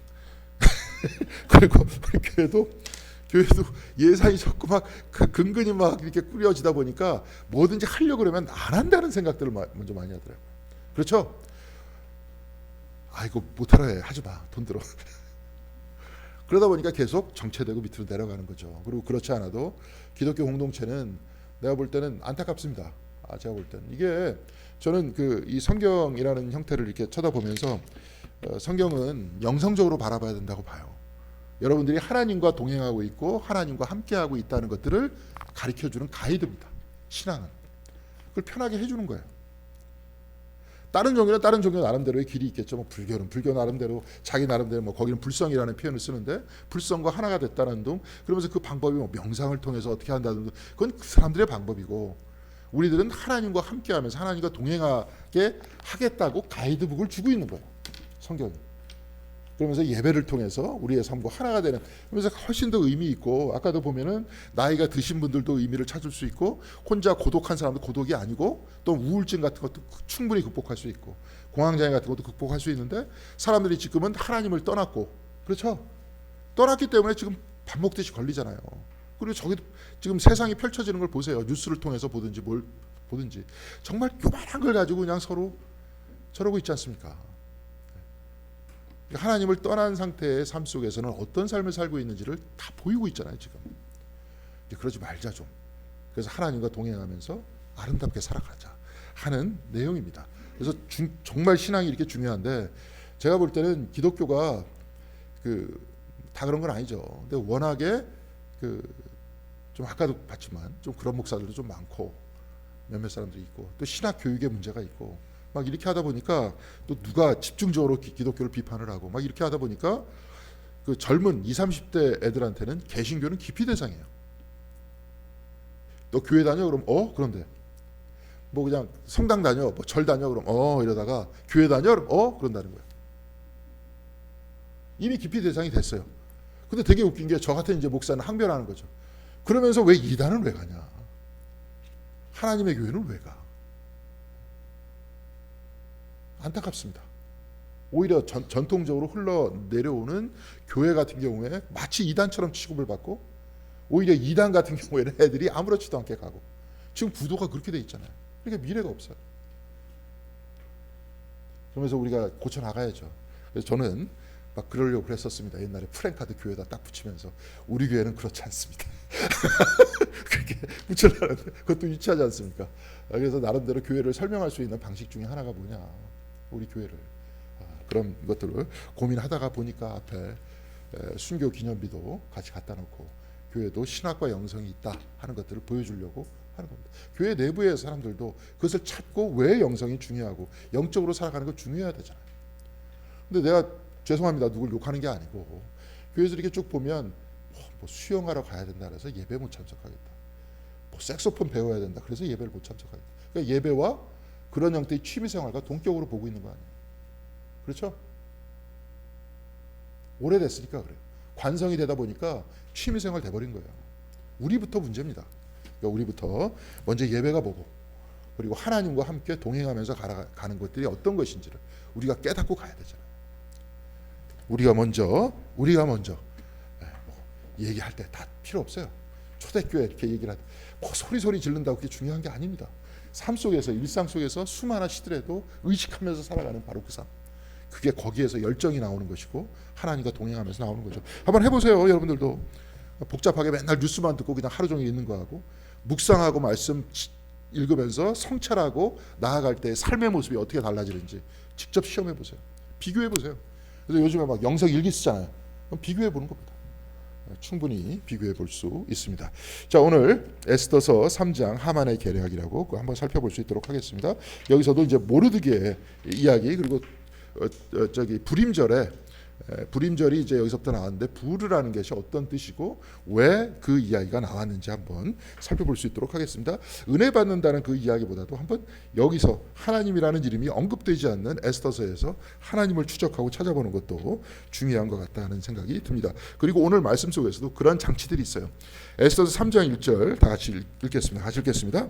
그리고 교회도 예산이 적고 막 근근히 막 이렇게 꾸려지다 보니까 뭐든지 하려고 그러면 안 한다는 생각들을 먼저 많이 하더라고요. 그렇죠? 이거 못하라 해. 하지 마. 돈 들어. 그러다 보니까 계속 정체되고 밑으로 내려가는 거죠. 그리고 그렇지 않아도 기독교 공동체는 내가 볼 때는 안타깝습니다. 제가 볼 때는 이게 저는 이 성경이라는 형태를 이렇게 쳐다보면서 성경은 영성적으로 바라봐야 된다고 봐요. 여러분들이 하나님과 동행하고 있고 하나님과 함께하고 있다는 것들을 가르쳐주는 가이드입니다. 신앙은 그걸 편하게 해주는 거예요. 다른 종교는 다른 종교 나름대로의 길이 있겠죠. 불교는 불교 나름대로 자기 나름대로 거기는 불성이라는 표현을 쓰는데 불성과 하나가 됐다는 둥 그러면서 그 방법이 명상을 통해서 어떻게 한다는 둥 그건 그 사람들의 방법이고 우리들은 하나님과 함께하면서 하나님과 동행하게 하겠다고 가이드북을 주고 있는 거예요. 성경이. 그러면서 예배를 통해서 우리의 삶과 하나가 되는 그러면서 훨씬 더 의미 있고 아까도 보면은 나이가 드신 분들도 의미를 찾을 수 있고 혼자 고독한 사람도 고독이 아니고 또 우울증 같은 것도 충분히 극복할 수 있고 공황장애 같은 것도 극복할 수 있는데 사람들이 지금은 하나님을 떠났고 그렇죠? 떠났기 때문에 지금 밥 먹듯이 걸리잖아요. 그리고 저기 지금 세상이 펼쳐지는 걸 보세요. 뉴스를 통해서 보든지 뭘 보든지 정말 요만한 걸 가지고 그냥 서로 저러고 있지 않습니까? 하나님을 떠난 상태의 삶 속에서는 어떤 삶을 살고 있는지를 다 보이고 있잖아요. 지금 그러지 말자 좀. 그래서 하나님과 동행하면서 아름답게 살아가자 하는 내용입니다. 그래서 정말 신앙이 이렇게 중요한데 제가 볼 때는 기독교가 다 그런 건 아니죠. 근데 워낙에 좀 아까도 봤지만 좀 그런 목사들도 좀 많고 몇몇 사람들이 있고 또 신학 교육의 문제가 있고 막 이렇게 하다 보니까 또 누가 집중적으로 기독교를 비판을 하고 막 이렇게 하다 보니까 그 젊은 20, 30대 애들한테는 개신교는 기피 대상이에요. 너 교회 다녀? 그럼 그런데 그냥 성당 다녀, 절 다녀? 그럼 이러다가 교회 다녀? 그럼 그런다는 거예요. 이미 기피 대상이 됐어요. 근데 되게 웃긴 게 저 같은 이제 목사는 항변하는 거죠. 그러면서 왜 이단은 왜 가냐? 하나님의 교회는 왜 가? 안타깝습니다. 오히려 전통적으로 흘러내려오는 교회 같은 경우에 마치 이단처럼 취급을 받고 오히려 이단 같은 경우에는 애들이 아무렇지도 않게 가고 지금 구도가 그렇게 돼 있잖아요. 그러니까 미래가 없어요. 그러면서 우리가 고쳐나가야죠. 그래서 저는 막 그러려고 그랬었습니다. 옛날에 프랭카드 교회에다 딱 붙이면서 우리 교회는 그렇지 않습니다. 그렇게 붙여놨는데 그것도 유치하지 않습니까? 그래서 나름대로 교회를 설명할 수 있는 방식 중에 하나가 뭐냐. 우리 교회를 그런 것들을 고민하다가 보니까 앞에 순교 기념비도 같이 갖다 놓고 교회도 신학과 영성이 있다 하는 것들을 보여주려고 하는 겁니다. 교회 내부의 사람들도 그것을 찾고 왜 영성이 중요하고 영적으로 살아가는 거 중요해야 되잖아요. 근데 내가 죄송합니다. 누굴 욕하는 게 아니고 교회에서 이렇게 쭉 보면 수영하러 가야 된다 그래서 예배 못 참석하겠다. 색소폰 배워야 된다 그래서 예배를 못 참석하겠다. 그러니까 예배와 그런 형태의 취미생활과 동격으로 보고 있는 거 아니에요. 그렇죠? 오래됐으니까 그래요. 관성이 되다 보니까 취미생활 돼버린 거예요. 우리부터 문제입니다. 그러니까 우리부터 먼저 예배가 뭐고, 그리고 하나님과 함께 동행하면서 가는 것들이 어떤 것인지를 우리가 깨닫고 가야 되잖아요. 우리가 먼저 얘기할 때 다 필요 없어요. 초대교회 이렇게 얘기를 하고 소리 지른다고 그게 중요한 게 아닙니다. 삶 속에서, 일상 속에서 수많은 시들에도 의식하면서 살아가는 바로 그 삶, 그게 거기에서 열정이 나오는 것이고 하나님과 동행하면서 나오는 거죠. 한번 해보세요. 여러분들도 복잡하게 맨날 뉴스만 듣고 그냥 하루 종일 있는 거하고, 묵상하고 말씀 읽으면서 성찰하고 나아갈 때 삶의 모습이 어떻게 달라지는지 직접 시험해 보세요. 비교해 보세요. 그래서 요즘에 막 영성 일기 쓰잖아요. 그럼 비교해 보는 겁니다. 충분히 비교해 볼 수 있습니다. 자, 오늘 에스더서 3장 하만의 계략이라고 한번 살펴볼 수 있도록 하겠습니다. 여기서도 이제 모르드게의 이야기, 그리고 불임절이 이제 여기서부터 나왔는데, 부르라는 것이 어떤 뜻이고 왜 그 이야기가 나왔는지 한번 살펴볼 수 있도록 하겠습니다. 은혜 받는다는 그 이야기보다도 한번 여기서 하나님이라는 이름이 언급되지 않는 에스더서에서 하나님을 추적하고 찾아보는 것도 중요한 것 같다는 생각이 듭니다. 그리고 오늘 말씀 속에서도 그런 장치들이 있어요. 에스더서 3장 1절 다 같이 읽겠습니다. 같이 읽겠습니다.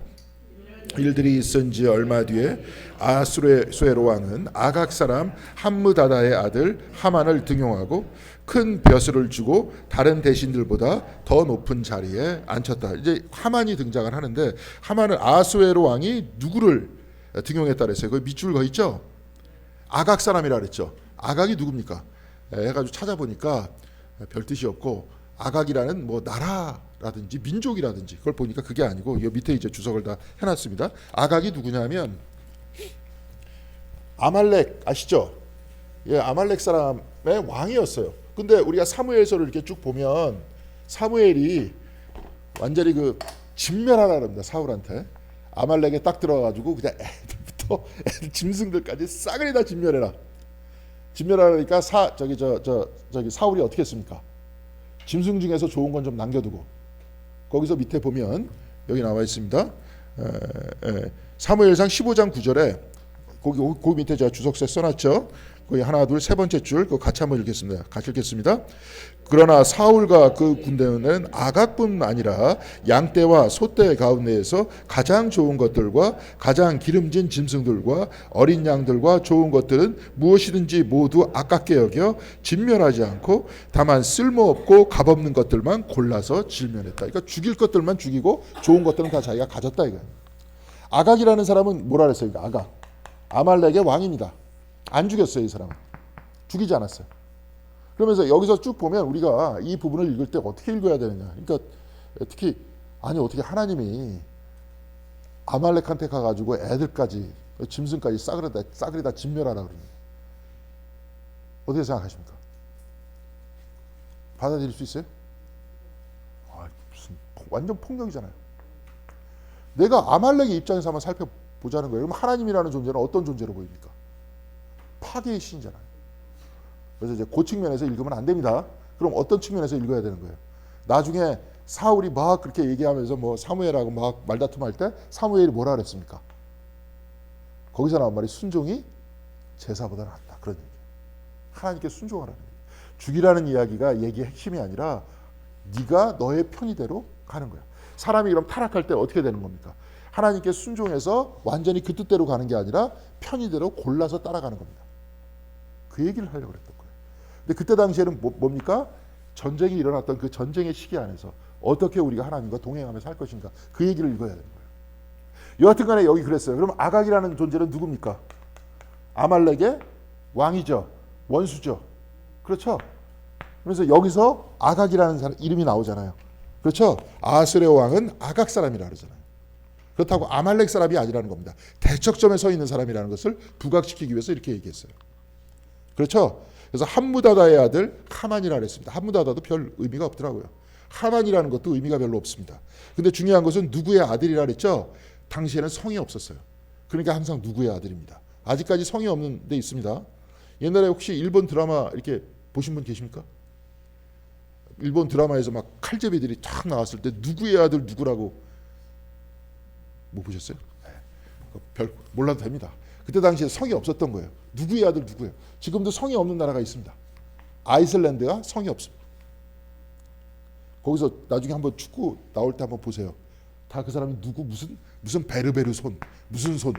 일들이 있은 지 얼마 뒤에 아수에로 왕은 아각 사람 함므다다의 아들 하만을 등용하고 큰 벼슬을 주고 다른 대신들보다 더 높은 자리에 앉혔다. 이제 하만이 등장을 하는데, 하만은 아수에로 왕이 누구를 등용했다 그랬어요? 그 밑줄 거 있죠? 아각 사람이라 그랬죠. 아각이 누굽니까? 해가지고 찾아보니까 별 뜻이 없고, 아각이라는 뭐 나라라든지 민족이라든지 그걸 보니까 그게 아니고, 이 밑에 이제 주석을 다 해놨습니다. 아각이 누구냐면 아말렉 아시죠? 예, 아말렉 사람의 왕이었어요. 근데 우리가 사무엘서를 이렇게 쭉 보면 사무엘이 완전히 그 진멸하라 그럽니다. 사울한테. 아말렉에 딱 들어가가지고 그냥 애들부터 짐승들까지 싸그리 다 진멸해라. 진멸하라니까 사울이 어떻게 했습니까? 짐승 중에서 좋은 건 좀 남겨두고, 거기서 밑에 보면 여기 나와 있습니다. 사무엘상 15장 9절에 거기 밑에 제가 주석세 써놨죠. 거기 하나 둘 세 번째 줄 그거 같이 한번 읽겠습니다. 같이 읽겠습니다. 그러나 사울과 그 군대는 아각뿐 아니라 양떼와 소떼 가운데에서 가장 좋은 것들과 가장 기름진 짐승들과 어린 양들과 좋은 것들은 무엇이든지 모두 아깝게 여겨 진멸하지 않고 다만 쓸모없고 값없는 것들만 골라서 질면했다. 그러니까 죽일 것들만 죽이고 좋은 것들은 다 자기가 가졌다 이거예요. 아각이라는 사람은 뭐라 그랬어요? 아각, 아말렉의 왕입니다. 안 죽였어요. 이 사람은 죽이지 않았어요. 그러면서 여기서 쭉 보면 우리가 이 부분을 읽을 때 어떻게 읽어야 되느냐, 그러니까 특히 어떻게 하나님이 아말렉한테 가가지고 애들까지 짐승까지 싸그리 다 진멸하라 그럽니다. 어떻게 생각하십니까? 받아들일 수 있어요? 무슨 완전 폭력이잖아요. 내가 아말렉의 입장에서 한번 살펴보자는 거예요. 그럼 하나님이라는 존재는 어떤 존재로 보입니까? 파괴의 신이잖아요. 그래서 이제 그 측면에서 읽으면 안 됩니다. 그럼 어떤 측면에서 읽어야 되는 거예요? 나중에 사울이 막 그렇게 얘기하면서 뭐 사무엘하고 막 말다툼할 때 사무엘이 뭐라 그랬습니까? 거기서 나온 말이 순종이 제사보다 낫다. 그런 얘기. 하나님께 순종하라는 얘기. 죽이라는 이야기가 얘기의 핵심이 아니라 네가 너의 편의대로 가는 거야. 사람이 그럼 타락할 때 어떻게 되는 겁니까? 하나님께 순종해서 완전히 그 뜻대로 가는 게 아니라 편의대로 골라서 따라가는 겁니다. 그 얘기를 하려고 그랬던 거예요. 근데 그때 당시에는 뭡니까? 전쟁이 일어났던 그 전쟁의 시기 안에서 어떻게 우리가 하나님과 동행하며 살 것인가, 그 얘기를 읽어야 되는 거예요. 여하튼 간에 여기 그랬어요. 그럼 아각이라는 존재는 누굽니까? 아말렉의 왕이죠. 원수죠. 그렇죠? 그래서 여기서 아각이라는 사람 이름이 나오잖아요. 그렇죠? 아수르의 왕은 아각 사람이라 그러잖아요. 그렇다고 아말렉 사람이 아니라는 겁니다. 대척점에 서 있는 사람이라는 것을 부각시키기 위해서 이렇게 얘기했어요. 그렇죠? 그래서 함므다다의 아들 하만이라 그랬습니다. 함므다다도 별 의미가 없더라고요. 하만이라는 것도 의미가 별로 없습니다. 근데 중요한 것은 누구의 아들이라 그랬죠? 당시에는 성이 없었어요. 그러니까 항상 누구의 아들입니다. 아직까지 성이 없는 데 있습니다. 옛날에 혹시 일본 드라마 이렇게 보신 분 계십니까? 일본 드라마에서 막 칼제비들이 탁 나왔을 때 누구의 아들 누구라고 못 보셨어요? 별 몰라도 됩니다. 그때 당시에 성이 없었던 거예요. 누구의 아들 누구예요? 지금도 성이 없는 나라가 있습니다. 아이슬란드가 성이 없습니다. 거기서 나중에 한번 축구 나올 때 한번 보세요. 다 그 사람이 누구 무슨 베르베르 손 무슨 손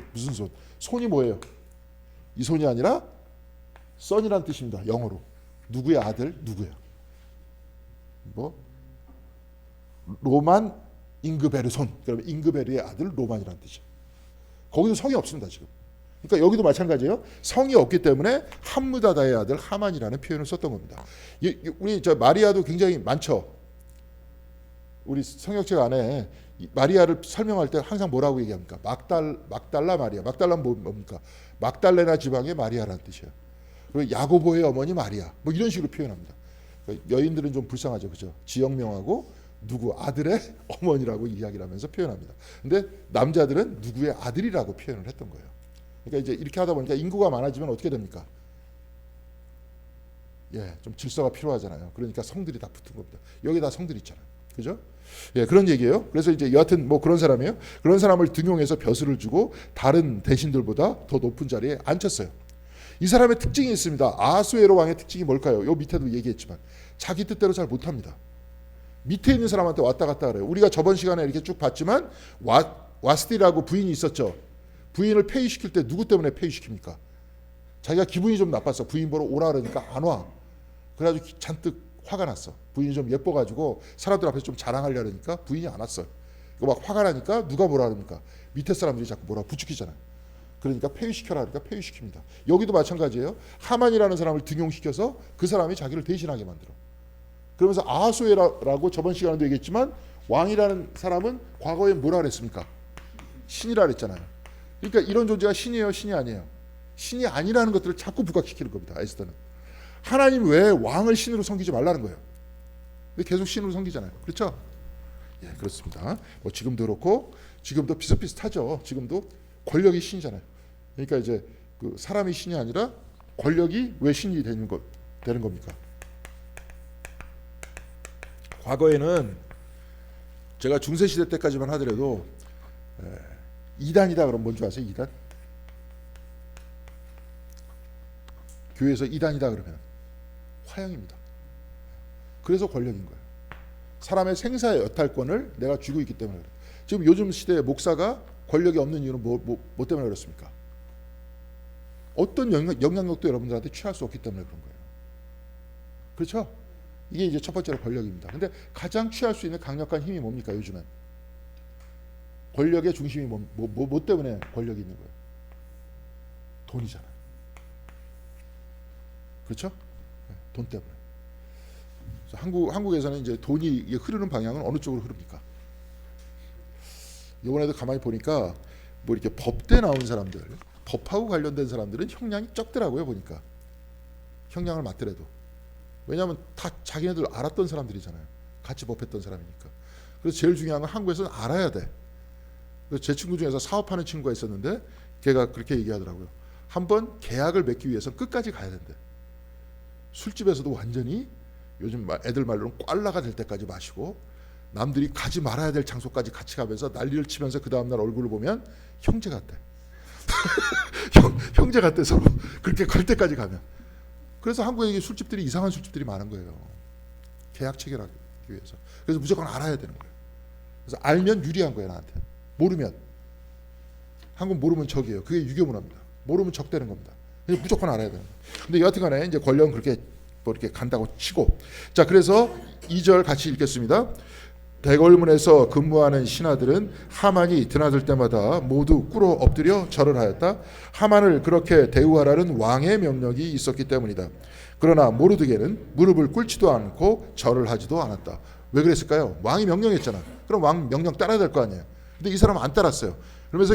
손이 뭐예요? 이 손이 아니라 son이란 뜻입니다. 영어로 누구의 아들 누구야? 뭐 로만 잉그베르 손 그러면 잉그베르의 아들 로만이란 뜻이에요. 거기도 성이 없습니다 지금. 그러니까 여기도 마찬가지예요. 성이 없기 때문에 함무다다의 아들 하만이라는 표현을 썼던 겁니다. 우리 저 마리아도 굉장히 많죠. 우리 성역책 안에 마리아를 설명할 때 항상 뭐라고 얘기합니까? 막달라 마리아. 막달라는 뭡니까? 막달레나 지방의 마리아라는 뜻이에요. 그리고 야고보의 어머니 마리아. 뭐 이런 식으로 표현합니다. 그러니까 여인들은 좀 불쌍하죠, 그죠? 지역명하고 누구 아들의 어머니라고 이야기를 하면서 표현합니다. 근데 남자들은 누구의 아들이라고 표현을 했던 거예요. 그러니까 이제 이렇게 하다 보니까 인구가 많아지면 어떻게 됩니까? 좀 질서가 필요하잖아요. 그러니까 성들이 다 붙은 겁니다. 여기 다 성들이 있잖아요. 그죠? 그런 얘기예요. 그래서 이제 여하튼 뭐 그런 사람이에요. 그런 사람을 등용해서 벼슬을 주고 다른 대신들보다 더 높은 자리에 앉혔어요. 이 사람의 특징이 있습니다. 아하수에로 왕의 특징이 뭘까요? 요 밑에도 얘기했지만 자기 뜻대로 잘 못합니다. 밑에 있는 사람한테 왔다 갔다 그래요. 우리가 저번 시간에 이렇게 쭉 봤지만 와스티라고 부인이 있었죠. 부인을 폐위시킬 때 누구 때문에 폐위시킵니까? 자기가 기분이 좀 나빴어. 부인 보러 오라 그러니까 안 와. 그래가지고 잔뜩 화가 났어. 부인이 좀 예뻐가지고 사람들 앞에서 좀 자랑하려 그러니까 부인이 안 왔어요. 막 화가 나니까 누가 뭐라 그럽니까? 밑에 사람들이 자꾸 뭐라 부추기잖아요. 그러니까 폐위시켜라 그러니까 폐위시킵니다. 여기도 마찬가지예요. 하만이라는 사람을 등용시켜서 그 사람이 자기를 대신하게 만들어. 그러면서 아하수에라고 저번 시간에도 얘기했지만 왕이라는 사람은 과거에 뭐라 그랬습니까? 신이라 그랬잖아요. 그러니까 이런 존재가 신이에요, 신이 아니에요? 신이 아니라는 것들을 자꾸 부각시키는 겁니다. 에스더는. 하나님 왜 왕을 신으로 섬기지 말라는 거예요? 계속 신으로 섬기잖아요. 그렇죠? 그렇습니다. 뭐 지금도 그렇고 지금도 비슷비슷하죠. 지금도 권력이 신이잖아요. 그러니까 이제 그 사람이 신이 아니라 권력이 왜 신이 되는 겁니까? 과거에는 제가 중세시대 때까지만 하더라도 이단이다 그러면 뭔지 아세요? 이단? 교회에서 이단이다 그러면 화형입니다. 그래서 권력인 거예요. 사람의 생사의 여탈권을 내가 쥐고 있기 때문에 그래요. 지금 요즘 시대에 목사가 권력이 없는 이유는 뭐 때문에 그렇습니까? 어떤 영향력도 여러분들한테 취할 수 없기 때문에 그런 거예요. 그렇죠? 이게 이제 첫 번째로 권력입니다. 근데 가장 취할 수 있는 강력한 힘이 뭡니까? 요즘엔 권력의 중심이 뭐 때문에 권력이 있는 거예요? 돈이잖아요. 그렇죠? 돈 때문에. 한국에서는 이제 돈이 흐르는 방향은 어느 쪽으로 흐릅니까? 이번에도 가만히 보니까 뭐 이렇게 법대 나온 사람들, 법하고 관련된 사람들은 형량이 적더라고요. 보니까 형량을 맞더라도. 왜냐하면 다 자기네들 알았던 사람들이잖아요. 같이 법했던 사람이니까. 그래서 제일 중요한 건 한국에서는 알아야 돼. 그래서 제 친구 중에서 사업하는 친구가 있었는데 걔가 그렇게 얘기하더라고요. 한번 계약을 맺기 위해서 끝까지 가야 된대. 술집에서도 완전히 요즘 애들 말로는 꽐라가 될 때까지 마시고 남들이 가지 말아야 될 장소까지 같이 가면서 난리를 치면서 그 다음날 얼굴을 보면 형제 같대. 형제 같대 서로. 그렇게 갈 때까지 가면. 그래서 한국에 술집들이 이상한 술집들이 많은 거예요. 계약 체결하기 위해서. 그래서 무조건 알아야 되는 거예요. 그래서 알면 유리한 거예요, 나한테. 모르면. 한국 모르면 적이에요. 그게 유교문화입니다. 모르면 적되는 겁니다. 무조건 알아야 되는 거예요. 근데 여하튼간에 이제 권력은 그렇게 뭐 이렇게 간다고 치고. 자, 그래서 2절 같이 읽겠습니다. 대궐문에서 근무하는 신하들은 하만이 드나들 때마다 모두 꿇어 엎드려 절을 하였다. 하만을 그렇게 대우하라는 왕의 명령이 있었기 때문이다. 그러나 모르드게는 무릎을 꿇지도 않고 절을 하지도 않았다. 왜 그랬을까요? 왕이 명령했잖아. 그럼 왕 명령 따라야 될 거 아니에요. 근데 이 사람은 안 따랐어요. 그러면서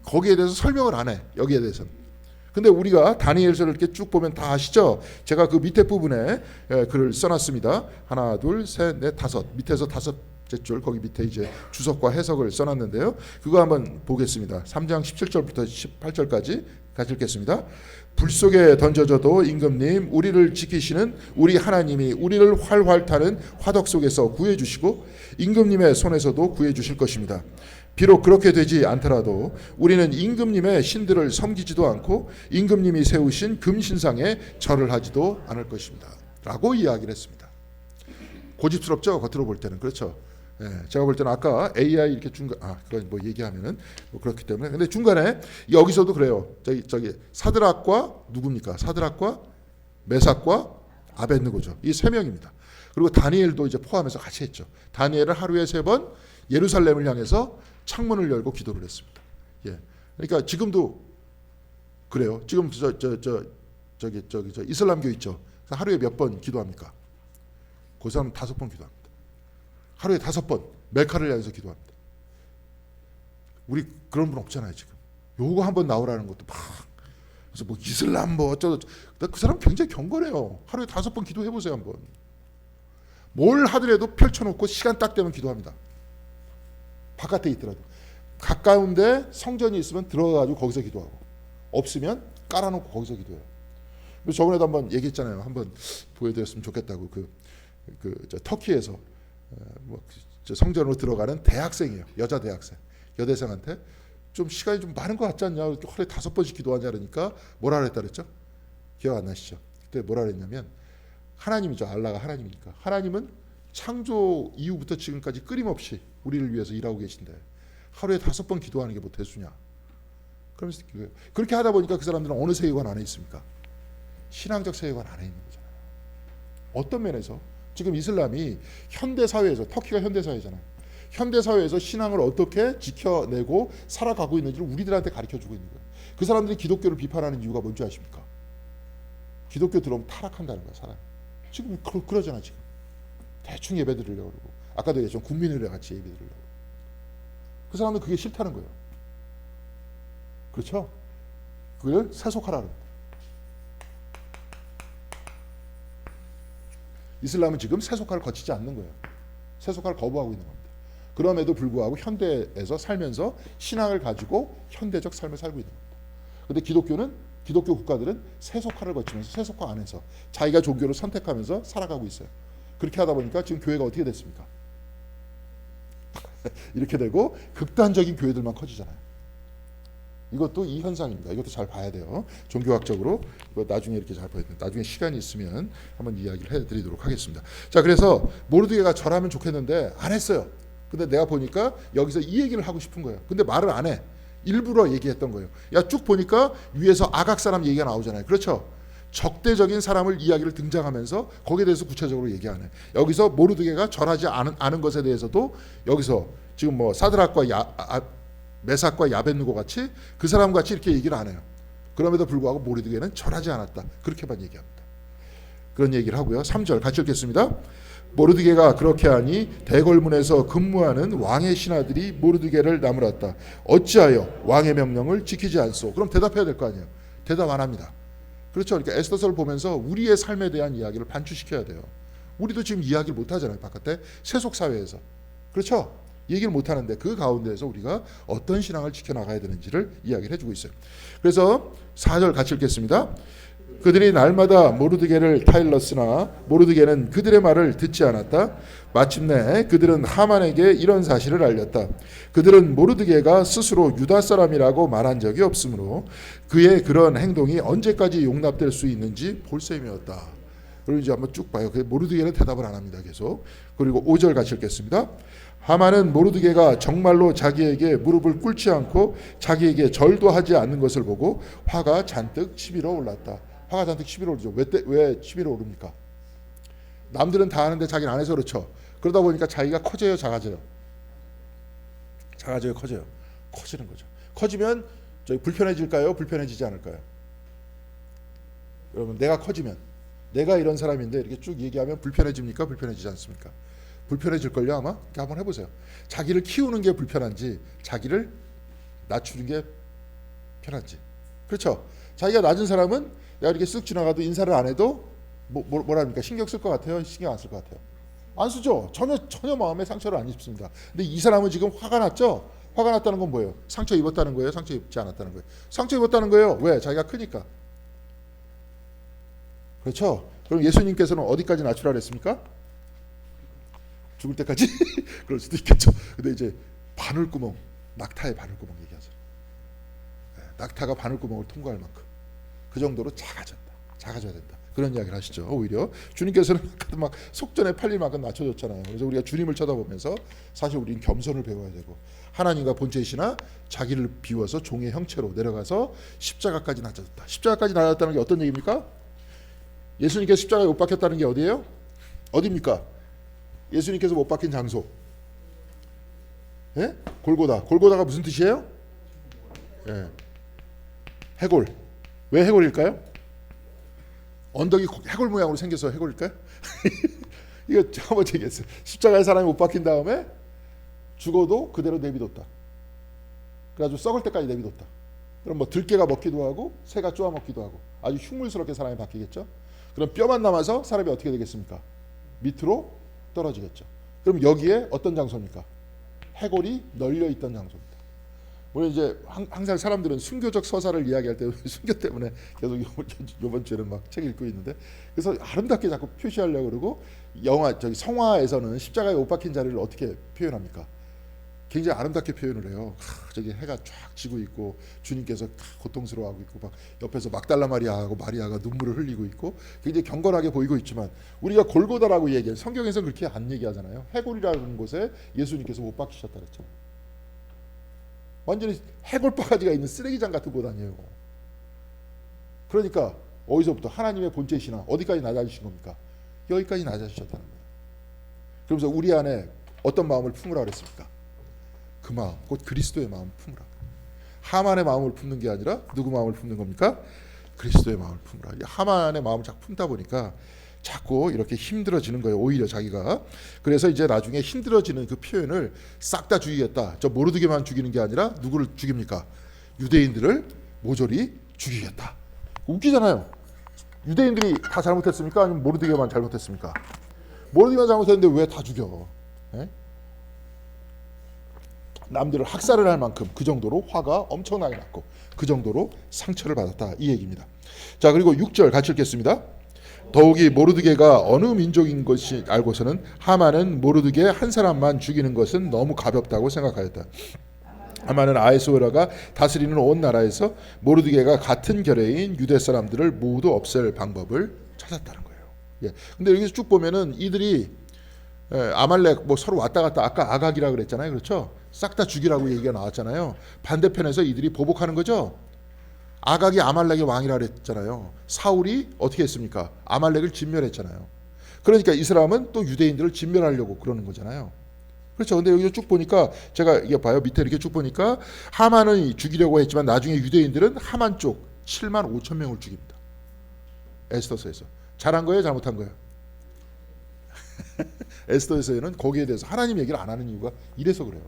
거기에 대해서 설명을 안 해. 여기에 대해서는. 근데 우리가 다니엘서를 이렇게 쭉 보면 다 아시죠? 제가 그 밑에 부분에 글을 써놨습니다. 하나, 둘, 셋, 넷, 다섯. 밑에서 다섯 줄 거기 밑에 이제 주석과 해석을 써놨는데요. 그거 한번 보겠습니다. 3장 17절부터 18절까지 같이 읽겠습니다. 불 속에 던져져도 임금님 우리를 지키시는 우리 하나님이 우리를 활활 타는 화덕 속에서 구해주시고 임금님의 손에서도 구해주실 것입니다. 비록 그렇게 되지 않더라도 우리는 임금님의 신들을 섬기지도 않고 임금님이 세우신 금신상에 절을 하지도 않을 것입니다. 라고 이야기를 했습니다. 고집스럽죠? 겉으로 볼 때는. 그렇죠? 예, 제가 볼 때는 아까 AI 이렇게 그건 뭐 얘기하면은 뭐 그렇기 때문에. 근데 중간에 여기서도 그래요. 저기 사드락과 누굽니까? 사드락과 메삭과 아벳느고죠. 이 세 명입니다. 그리고 다니엘도 이제 포함해서 같이 했죠. 다니엘은 하루에 3번 예루살렘을 향해서 창문을 열고 기도를 했습니다. 예. 그러니까 지금도 그래요. 지금 저기 이슬람교 있죠. 하루에 몇 번 기도합니까? 그 사람은 5번 기도합니다. 하루에 5번 메카를 향해서 기도합니다. 우리 그런 분 없잖아요 지금. 요거 한번 나오라는 것도 막 그래서 뭐 이슬람 뭐 어쩌고 그 사람 굉장히 경건해요. 하루에 5번 기도해 보세요 한번. 뭘 하더라도 펼쳐놓고 시간 딱 되면 기도합니다. 바깥에 있더라도 가까운데 성전이 있으면 들어가가지고 거기서 기도하고 없으면 깔아놓고 거기서 기도해요. 그래서 저번에도 한번 얘기했잖아요. 한번 보여드렸으면 좋겠다고 저 터키에서 저 성전으로 들어가는 대학생이에요. 여자 대학생 여대생한테 좀 시간이 좀 많은 것 같지 않냐? 하루에 5번씩 기도하냐 그러니까 뭐라 그랬다 그랬죠? 기억 안 나시죠? 그때 뭐라 그랬냐면 하나님이죠. 알라가 하나님이니까. 하나님은 창조 이후부터 지금까지 끊임없이 우리를 위해서 일하고 계신데 하루에 5번 기도하는 게 뭐 대수냐? 그러면서 그렇게 하다 보니까 그 사람들은 어느 세계관 안에 있습니까? 신앙적 세계관 안에 있는 거잖아요. 어떤 면에서 지금 이슬람이 현대 사회에서 터키가 현대 사회잖아요. 현대 사회에서 신앙을 어떻게 지켜내고 살아가고 있는지를 우리들한테 가르쳐주고 있는 거예요. 그 사람들이 기독교를 비판하는 이유가 뭔지 아십니까? 기독교 들어오면 타락한다는 거야 사람. 지금 그러잖아 지금. 대충 예배 드리려고 그러고 아까도 얘기했지만 국민의례 같이 예배 드리려고 그 사람은 그게 싫다는 거예요. 그렇죠? 그걸 세속하라는 거예요. 이슬람은 지금 세속화를 거치지 않는 거예요. 세속화를 거부하고 있는 겁니다. 그럼에도 불구하고 현대에서 살면서 신앙을 가지고 현대적 삶을 살고 있는 겁니다. 그런데 기독교 국가들은 세속화를 거치면서 세속화 안에서 자기가 종교를 선택하면서 살아가고 있어요. 그렇게 하다 보니까 지금 교회가 어떻게 됐습니까? 이렇게 되고 극단적인 교회들만 커지잖아요. 이것도 이 현상입니다. 이것도 잘 봐야 돼요. 종교학적으로 이거 나중에 이렇게 잘 봐야 돼요. 나중에 시간이 있으면 한번 이야기를 해드리도록 하겠습니다. 자, 그래서 모르드게가 절하면 좋겠는데 안 했어요. 근데 내가 보니까 여기서 이 얘기를 하고 싶은 거예요. 근데 말을 안 해. 일부러 얘기했던 거예요. 야, 쭉 보니까 위에서 아각 사람 얘기가 나오잖아요. 그렇죠? 적대적인 사람을 이야기를 등장하면서 거기에 대해서 구체적으로 얘기 안 해. 여기서 모르드게가 절하지 않은 것에 대해서도 여기서 지금 뭐 사드락과 메삭과 야벳느고 같이 그 사람 같이 이렇게 얘기를 안 해요. 그럼에도 불구하고 모르드게는 절하지 않았다. 그렇게만 얘기합니다. 그런 얘기를 하고요. 3절 같이 읽겠습니다. 모르드게가 그렇게 하니 대궐문에서 근무하는 왕의 신하들이 모르드게를 나무랐다. 어찌하여 왕의 명령을 지키지 않소? 그럼 대답해야 될 거 아니에요. 대답 안 합니다. 그렇죠. 그러니까 에스더서를 보면서 우리의 삶에 대한 이야기를 반추시켜야 돼요. 우리도 지금 이야기를 못 하잖아요. 바깥에 세속 사회에서. 그렇죠. 얘기를 못 하는데 그 가운데에서 우리가 어떤 신앙을 지켜나가야 되는지를 이야기를 해주고 있어요. 그래서 4절 같이 읽겠습니다. 그들이 날마다 모르드게를 타일렀으나 모르드게는 그들의 말을 듣지 않았다. 마침내 그들은 하만에게 이런 사실을 알렸다. 그들은 모르드게가 스스로 유다 사람이라고 말한 적이 없으므로 그의 그런 행동이 언제까지 용납될 수 있는지 볼 셈이었다. 그리고 이제 한번 쭉 봐요. 모르드게는 대답을 안 합니다. 계속. 그리고 5절 같이 읽겠습니다. 하만은 모르드게가 정말로 자기에게 무릎을 꿇지 않고 자기에게 절도 하지 않는 것을 보고 화가 잔뜩 치밀어 올랐다. 화가 잔뜩 치밀어 오르죠. 왜 치밀어 오릅니까? 남들은 다 하는데 자기는 안 해서 그렇죠. 그러다 보니까 자기가 커져요, 작아져요? 작아져요, 커져요? 커지는 거죠. 커지면 저희 불편해질까요? 불편해지지 않을까요? 여러분, 내가 커지면 내가 이런 사람인데 이렇게 쭉 얘기하면 불편해집니까? 불편해지지 않습니까? 불편해질걸요 아마? 이렇게 한번 해보세요. 자기를 키우는 게 불편한지 자기를 낮추는 게 편한지. 그렇죠? 자기가 낮은 사람은 내가 이렇게 쓱 지나가도 인사를 안 해도 뭐랍니까? 신경 쓸 것 같아요? 신경 안 쓸 것 같아요? 안 쓰죠. 전혀 마음에 상처를 안 입습니다. 근데 이 사람은 지금 화가 났죠? 화가 났다는 건 뭐예요? 상처 입었다는 거예요? 상처 입지 않았다는 거예요? 상처 입었다는 거예요. 왜? 자기가 크니까. 그렇죠? 그럼 예수님께서는 어디까지 낮추라 그랬습니까? 죽을 때까지? 그럴 수도 있겠죠. 근데 이제 바늘구멍, 낙타의 바늘구멍 얘기하죠. 낙타가 바늘구멍을 통과할 만큼 그 정도로 작아져야 된다. 그런 이야기를 하시죠. 오히려 주님께서는 막 속전에 팔릴 만큼 낮춰줬잖아요. 그래서 우리가 주님을 쳐다보면서 사실 우리는 겸손을 배워야 되고 하나님과 본체이시나 자기를 비워서 종의 형체로 내려가서 십자가까지 낮아졌다. 십자가까지 낮아졌다는 게 어떤 얘기입니까? 예수님께서 십자가에 못 박혔다는 게 어디예요? 어디입니까? 예수님께서 못 박힌 장소. 예? 골고다. 골고다가 무슨 뜻이에요? 예. 해골. 왜 해골일까요? 언덕이 해골 모양으로 생겨서 해골일까요? 이거 한번 얘기했어요. 십자가에 사람이 못 박힌 다음에 죽어도 그대로 내비뒀다. 그래가지고 썩을 때까지 내비뒀다. 그럼 뭐 들깨가 먹기도 하고 새가 쪼아 먹기도 하고 아주 흉물스럽게 사람이 바뀌겠죠. 그럼 뼈만 남아서 사람이 어떻게 되겠습니까? 밑으로 떨어지겠죠. 그럼 여기에 어떤 장소입니까? 해골이 널려있던 장소입니다. 물론 이제 항상 사람들은 순교적 서사를 이야기할 때 순교 때문에 계속 이번 주에는 막 책 읽고 있는데 그래서 아름답게 자꾸 표시하려고 그러고 성화에서는 십자가에 못 박힌 자리를 어떻게 표현합니까? 굉장히 아름답게 표현을 해요. 저기 해가 쫙 지고 있고 주님께서 고통스러워하고 있고 막 옆에서 막달라 마리아하고 마리아가 눈물을 흘리고 있고 굉장히 경건하게 보이고 있지만 우리가 골고다라고 얘기해요. 성경에서는 그렇게 안 얘기하잖아요. 해골이라는 곳에 예수님께서 못 박히셨다 그랬죠. 완전히 해골바가지가 있는 쓰레기장 같은 곳 아니에요. 그러니까 어디서부터 하나님의 본체이시나 어디까지 낮아지신 겁니까? 여기까지 낮아지셨다는 거예요. 그러면서 우리 안에 어떤 마음을 품으라 그랬습니까? 그 마음, 곧 그리스도의 마음을 품으라. 하만의 마음을 품는 게 아니라 누구 마음을 품는 겁니까? 그리스도의 마음을 품으라. 하만의 마음을 자꾸 품다 보니까 자꾸 이렇게 힘들어지는 거예요. 오히려 자기가. 그래서 이제 나중에 힘들어지는 그 표현을 싹 다 죽이겠다. 저 모르드게만 죽이는 게 아니라 누구를 죽입니까? 유대인들을 모조리 죽이겠다. 웃기잖아요. 유대인들이 다 잘못했습니까? 아니면 모르드게만 잘못했습니까? 모르드게만 잘못했는데 왜 다 죽여? 에? 남들을 학살을 할 만큼 그 정도로 화가 엄청나게 났고 그 정도로 상처를 받았다. 이 얘기입니다. 자, 그리고 6절 같이 읽겠습니다. 더욱이 모르드게가 어느 민족인 것이 알고서는 하만은 모르드게 한 사람만 죽이는 것은 너무 가볍다고 생각하였다. 하만은 아하수에로가 다스리는 온 나라에서 모르드게가 같은 결의인 유대 사람들을 모두 없앨 방법을 찾았다는 거예요. 예. 근데 여기서 쭉 보면은 이들이 아말렉 뭐 서로 왔다 갔다 아까 아각이라 그랬잖아요. 그렇죠? 싹 다 죽이라고 얘기가 나왔잖아요. 반대편에서 이들이 보복하는 거죠. 아각이 아말렉의 왕이라 그랬잖아요. 사울이 어떻게 했습니까? 아말렉을 진멸했잖아요. 그러니까 이 사람은 또 유대인들을 진멸하려고 그러는 거잖아요. 그렇죠. 근데 여기 쭉 보니까 제가 이게 봐요. 밑에 이렇게 쭉 보니까 하만은 죽이려고 했지만 나중에 유대인들은 하만 쪽 7만 5천 명을 죽입니다. 에스더서에서. 잘한 거예요? 잘못한 거예요? 에스더에서는 거기에 대해서 하나님 얘기를 안 하는 이유가 이래서 그래요.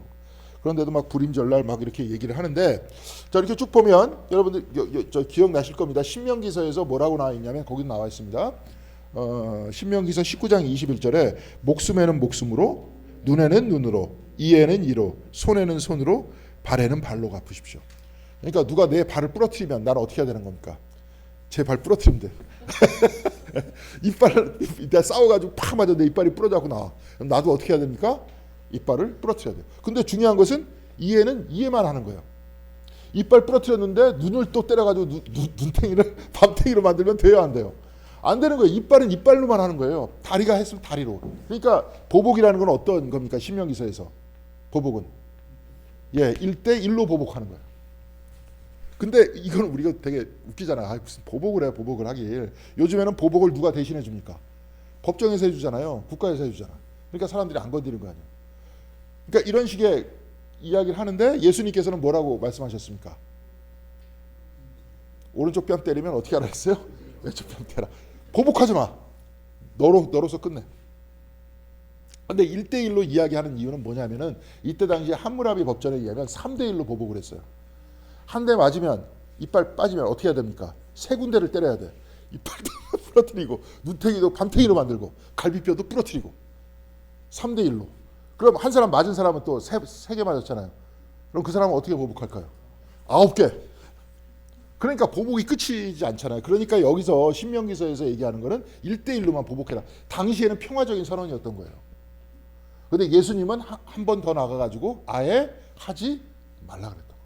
그런데도 막 불임절날 막 이렇게 얘기를 하는데 자 이렇게 쭉 보면 여러분들 저 기억나실 겁니다. 신명기서에서 뭐라고 나와 있냐면 거기 나와 있습니다. 신명기서 19장 21절에 목숨에는 목숨으로 눈에는 눈으로 이에는 이로 손에는 손으로 발에는 발로 갚으십시오. 그러니까 누가 내 발을 부러뜨리면 나는 어떻게 해야 되는 겁니까? 제 발 부러뜨리면 돼. 이빨을 내가 싸워가지고 팍 맞아 내 이빨이 부러져갖고 나와. 그럼 나도 어떻게 해야 됩니까? 이빨을 부러뜨려야 돼요. 근데 중요한 것은 이해는 이해만 하는 거예요. 이빨 부러뜨렸는데 눈을 또 때려가지고 눈탱이를 밤탱이로 만들면 돼요, 안 돼요? 안 되는 거예요. 이빨은 이빨로만 하는 거예요. 다리가 했으면 다리로. 그러니까 보복이라는 건 어떤 겁니까? 신명기서에서 보복은 1대1로 보복하는 거예요. 근데 이건 우리가 되게 웃기잖아. 무슨 보복을 해, 보복을 하길. 요즘에는 보복을 누가 대신해 줍니까? 법정에서 해주잖아요. 국가에서 해주잖아. 그러니까 사람들이 안 건드리는 거 아니에요. 그러니까 이런 식의 이야기를 하는데 예수님께서는 뭐라고 말씀하셨습니까? 오른쪽 뺨 때리면 어떻게 하라 했어요? 왼쪽 뺨 때라. 보복하지 마. 너로서 끝내. 근데 1대1로 이야기하는 이유는 뭐냐면은 이때 당시에 함무라비 법전에 의하면 3대1로 보복을 했어요. 한 대 맞으면 이빨 빠지면 어떻게 해야 됩니까? 3군데를 때려야 돼. 이빨도 부러뜨리고 눈탱이도 밤탱이로 만들고 갈비뼈도 부러뜨리고 3대1로. 그럼 한 사람 맞은 사람은 또 3개 맞았잖아요. 그럼 그 사람은 어떻게 보복할까요? 9개. 그러니까 보복이 끝이지 않잖아요. 그러니까 여기서 신명기서에서 얘기하는 거는 1대1로만 보복해라. 당시에는 평화적인 선언이었던 거예요. 근데 예수님은 한 번 더 나가가지고 아예 하지 말라 그랬던 겁니다.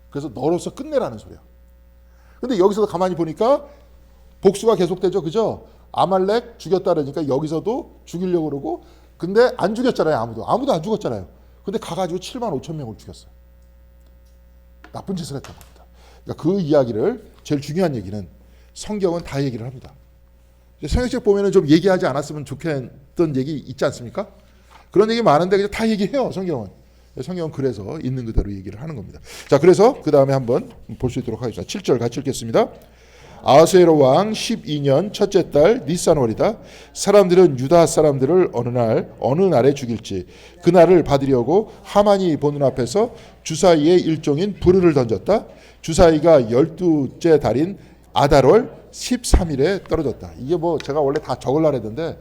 그래서 너로서 끝내라는 소리야. 근데 여기서도 가만히 보니까 복수가 계속되죠. 그죠? 아말렉 죽였다 그러니까 여기서도 죽이려고 그러고, 근데 안 죽였잖아요. 아무도 안 죽었잖아요. 근데 가가지고 7만 5천 명을 죽였어요. 나쁜 짓을 했던 겁니다. 그러니까 그 이야기를, 제일 중요한 얘기는 성경은 다 얘기를 합니다. 성경책 보면은 좀 얘기하지 않았으면 좋겠던 얘기 있지 않습니까? 그런 얘기 많은데 그냥 다 얘기해요. 성경은 그래서 있는 그대로 얘기를 하는 겁니다. 자, 그래서 그 다음에 한번 볼 수 있도록 하겠습니다. 7절 같이 읽겠습니다. 아하수에로 왕 12년 첫째 달 니산월이다. 사람들은 유다 사람들을 어느 날에 죽일지 그 날을 받으려고 하만이 보는 앞에서 주사이의 일종인 부르를 던졌다. 주사이가 12째 달인 아달월 13일에 떨어졌다. 이게 뭐 제가 원래 다 적으려고 했는데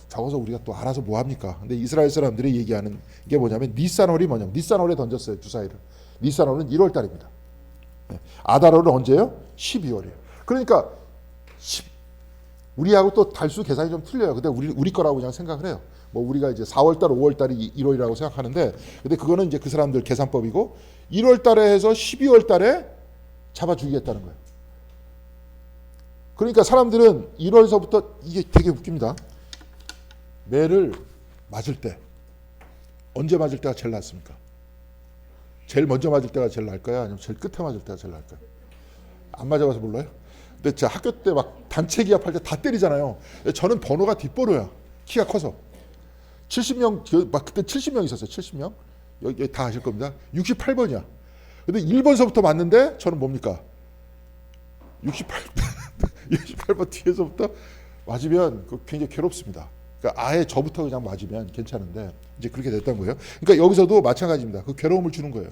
적어서 우리가 또 알아서 뭐 합니까? 근데 이스라엘 사람들이 얘기하는 게 뭐냐면 니산월이 뭐냐면 니산월에 던졌어요. 주사이를. 니산월은 1월 달입니다. 아달월은 언제예요? 12월이에요. 그러니까 우리하고 또 달수 계산이 좀 틀려요. 근데 우리 거라고 그냥 생각을 해요. 뭐 우리가 이제 4월 달, 5월 달이 1월이라고 생각하는데, 근데 그거는 이제 그 사람들 계산법이고 1월 달에 해서 12월 달에 잡아 죽이겠다는 거예요. 그러니까 사람들은 1월서부터 이게 되게 웃깁니다. 매를 맞을 때 언제 맞을 때가 제일 낫습니까? 제일 먼저 맞을 때가 제일 나을까요? 아니면 제일 끝에 맞을 때가 제일 나을까요? 안 맞아봐서 몰라요? 근데 제가 학교 때 막 단체 기합할 때 다 때리잖아요. 저는 번호가 뒷번호야. 키가 커서 70명, 막 그때 70명 있었어요. 70명. 여기 다 아실 겁니다. 68번이야. 근데 1번서부터 맞는데 저는 뭡니까? 68번 뒤에서부터 맞으면 굉장히 괴롭습니다. 그러니까 아예 저부터 그냥 맞으면 괜찮은데 이제 그렇게 됐던 거예요. 그러니까 여기서도 마찬가지입니다. 그 괴로움을 주는 거예요.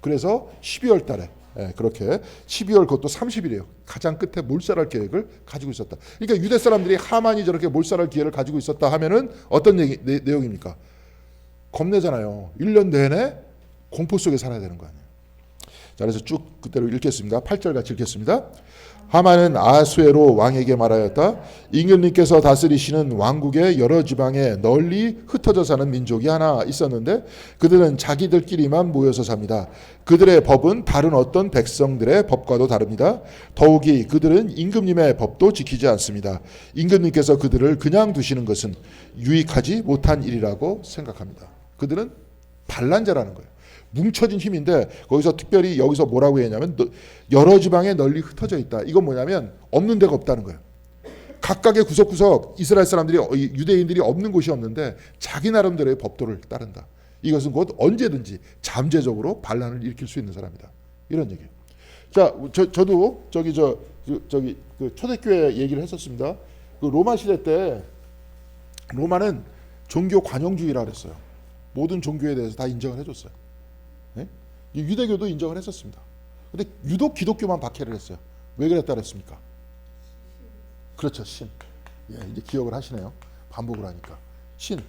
그래서 12월 달에 그렇게 12월 그것도 30일이에요. 가장 끝에 몰살할 계획을 가지고 있었다. 그러니까 유대 사람들이 하만이 저렇게 몰살할 기회를 가지고 있었다 하면은 어떤 내용입니까? 겁내잖아요. 1년 내내 공포 속에 살아야 되는 거 아니에요. 자, 그래서 쭉 그대로 읽겠습니다. 8절 같이 읽겠습니다. 하만은 아하수에로 왕에게 말하였다. 임금님께서 다스리시는 왕국의 여러 지방에 널리 흩어져 사는 민족이 하나 있었는데 그들은 자기들끼리만 모여서 삽니다. 그들의 법은 다른 어떤 백성들의 법과도 다릅니다. 더욱이 그들은 임금님의 법도 지키지 않습니다. 임금님께서 그들을 그냥 두시는 것은 유익하지 못한 일이라고 생각합니다. 그들은 반란자라는 거예요. 뭉쳐진 힘인데 거기서 특별히 여기서 뭐라고 했냐면 여러 지방에 널리 흩어져 있다. 이건 뭐냐면 없는 데가 없다는 거예요. 각각의 구석구석 이스라엘 사람들이 유대인들이 없는 곳이 없는데 자기 나름대로의 법도를 따른다. 이것은 곧 언제든지 잠재적으로 반란을 일으킬 수 있는 사람이다. 이런 얘기예요. 자, 저도 그 초대교회 얘기를 했었습니다. 그 로마 시대 때 로마는 종교 관용주의라 그랬어요. 모든 종교에 대해서 다 인정을 해줬어요. 네? 유대교도 인정을 했었습니다. 근데 유독 기독교만 박해를 했어요. 왜 그랬다 그랬습니까? 그렇죠, 신. 예, 이제 기억을 하시네요. 반복을 하니까. 신.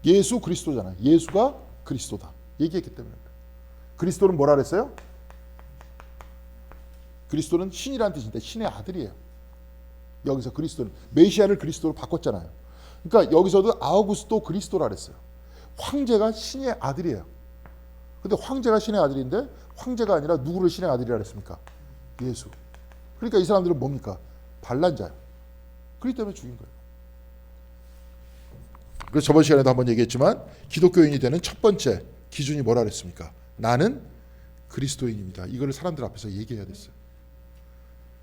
예수 그리스도잖아요. 예수가 그리스도다. 얘기했기 때문에. 그리스도는 뭐라 그랬어요? 그리스도는 신이라는 뜻인데 신의 아들이에요. 여기서 그리스도는 메시아를 그리스도로 바꿨잖아요. 그러니까 여기서도 아우구스토 그리스도라 그랬어요. 황제가 신의 아들이에요. 근데 황제가 신의 아들인데 황제가 아니라 누구를 신의 아들이라 그랬습니까? 예수. 그러니까 이 사람들은 뭡니까? 반란자예요. 그렇기 때문에 죽인 거예요. 그래서 저번 시간에도 한번 얘기했지만 기독교인이 되는 첫 번째 기준이 뭐라 그랬습니까? 나는 그리스도인입니다. 이거를 사람들 앞에서 얘기해야 됐어요.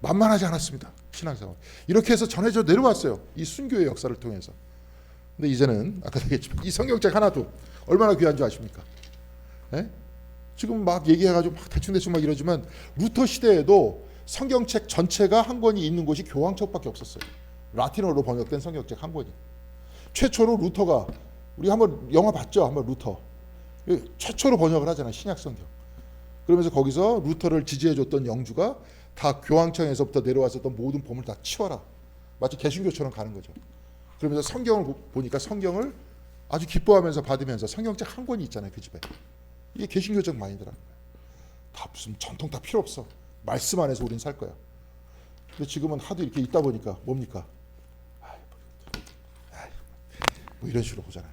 만만하지 않았습니다. 신앙생활. 이렇게 해서 전해져 내려왔어요. 이 순교의 역사를 통해서. 근데 이제는 아까 얘기했지만 이 성경책 하나도 얼마나 귀한 줄 아십니까? 네? 지금 막 얘기해가지고 막 대충 막 이러지만 루터 시대에도 성경책 전체가 한 권이 있는 곳이 교황청밖에 없었어요. 라틴어로 번역된 성경책 한 권이. 최초로 루터가 우리 한번 영화 봤죠? 한번 루터. 최초로 번역을 하잖아요. 신약 성경. 그러면서 거기서 루터를 지지해줬던 영주가 다 교황청에서부터 내려왔었던 모든 범을 다 치워라. 마치 개신교처럼 가는 거죠. 그러면서 성경을 보니까 성경을 아주 기뻐하면서 받으면서 성경책 한 권이 있잖아요. 그 집에. 이게 개신교적 마인드라는 거예요. 다 무슨 전통 다 필요 없어. 말씀 안에서 우린 살 거야. 근데 지금은 하도 이렇게 있다 보니까 뭡니까? 뭐 이런 식으로 보잖아요.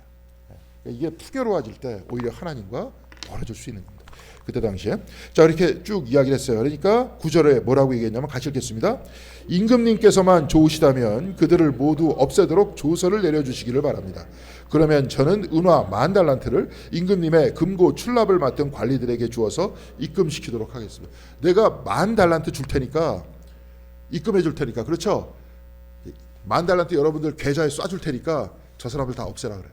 이게 푸교로워질 때 오히려 하나님과 벌어질 수 있는 겁니다. 그때 당시에. 자, 이렇게 쭉 이야기를 했어요. 그러니까 9절에 뭐라고 얘기했냐면 같이 읽겠습니다. 임금님께서만 좋으시다면 그들을 모두 없애도록 조서를 내려주시기를 바랍니다. 그러면 저는 은화 10,000달란트를 임금님의 금고 출납을 맡은 관리들에게 주어서 입금시키도록 하겠습니다. 내가 10,000달란트 줄 테니까 입금해 줄 테니까, 그렇죠? 10,000달란트 여러분들 계좌에 쏴줄 테니까 저 사람을 다 없애라 그래요.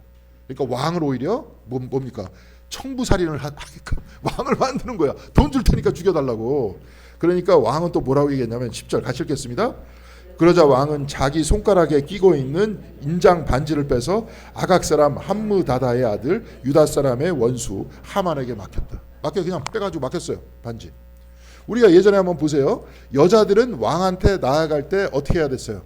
그러니까 왕을 오히려 뭡니까? 청부살인을 하게끔 왕을 만드는 거야. 돈 줄 테니까 죽여달라고. 그러니까 왕은 또 뭐라고 얘기했냐면 10절 같이 읽겠습니다. 그러자 왕은 자기 손가락에 끼고 있는 인장 반지를 빼서 아각 사람 함므다다의 아들 유다 사람의 원수 하만에게 맡겼다. 그냥 빼가지고 맡겼어요. 반지. 우리가 예전에 한번 보세요. 여자들은 왕한테 나아갈 때 어떻게 해야 됐어요?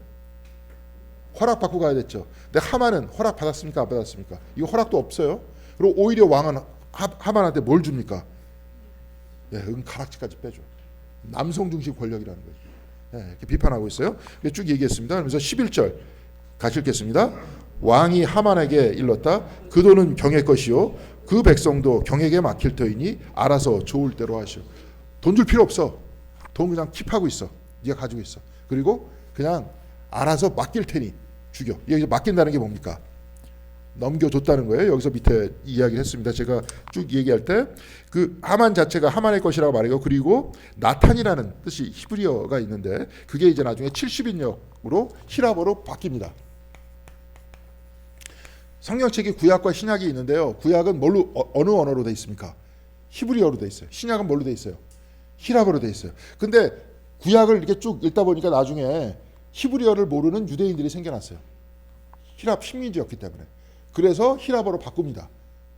허락받고 가야 됐죠. 근데 하만은 허락 받았습니까? 안 받았습니까? 이거 허락도 없어요. 그리고 오히려 왕은 하만한테 뭘 줍니까? 가락지까지 빼줘. 남성 중심 권력이라는 거죠. 이렇게 비판하고 있어요. 쭉 얘기했습니다. 그래서 11절 같이 읽겠습니다. 왕이 하만에게 일렀다. 그 돈은 경의 것이요 그 백성도 경에게 맡길 터이니 알아서 좋을 대로 하시오. 돈 줄 필요 없어. 돈 그냥 킵하고 있어. 네가 가지고 있어. 그리고 그냥 알아서 맡길 테니 죽여. 여기서 맡긴다는 게 뭡니까? 넘겨줬다는 거예요. 여기서 밑에 이야기를 했습니다. 제가 쭉 얘기할 때 그 하만 자체가 하만의 것이라고 말이고, 그리고 나탄이라는 뜻이 히브리어가 있는데 그게 이제 나중에 70인역으로 히라버로 바뀝니다. 성경책이 구약과 신약이 있는데요. 구약은 뭘로 어느 언어로 돼 있습니까? 히브리어로 돼 있어요. 신약은 뭘로 돼 있어요? 히라버로 돼 있어요. 근데 구약을 이렇게 쭉 읽다 보니까 나중에 히브리어를 모르는 유대인들이 생겨났어요. 히랍 식민지였기 때문에. 그래서 히라버로 바꿉니다.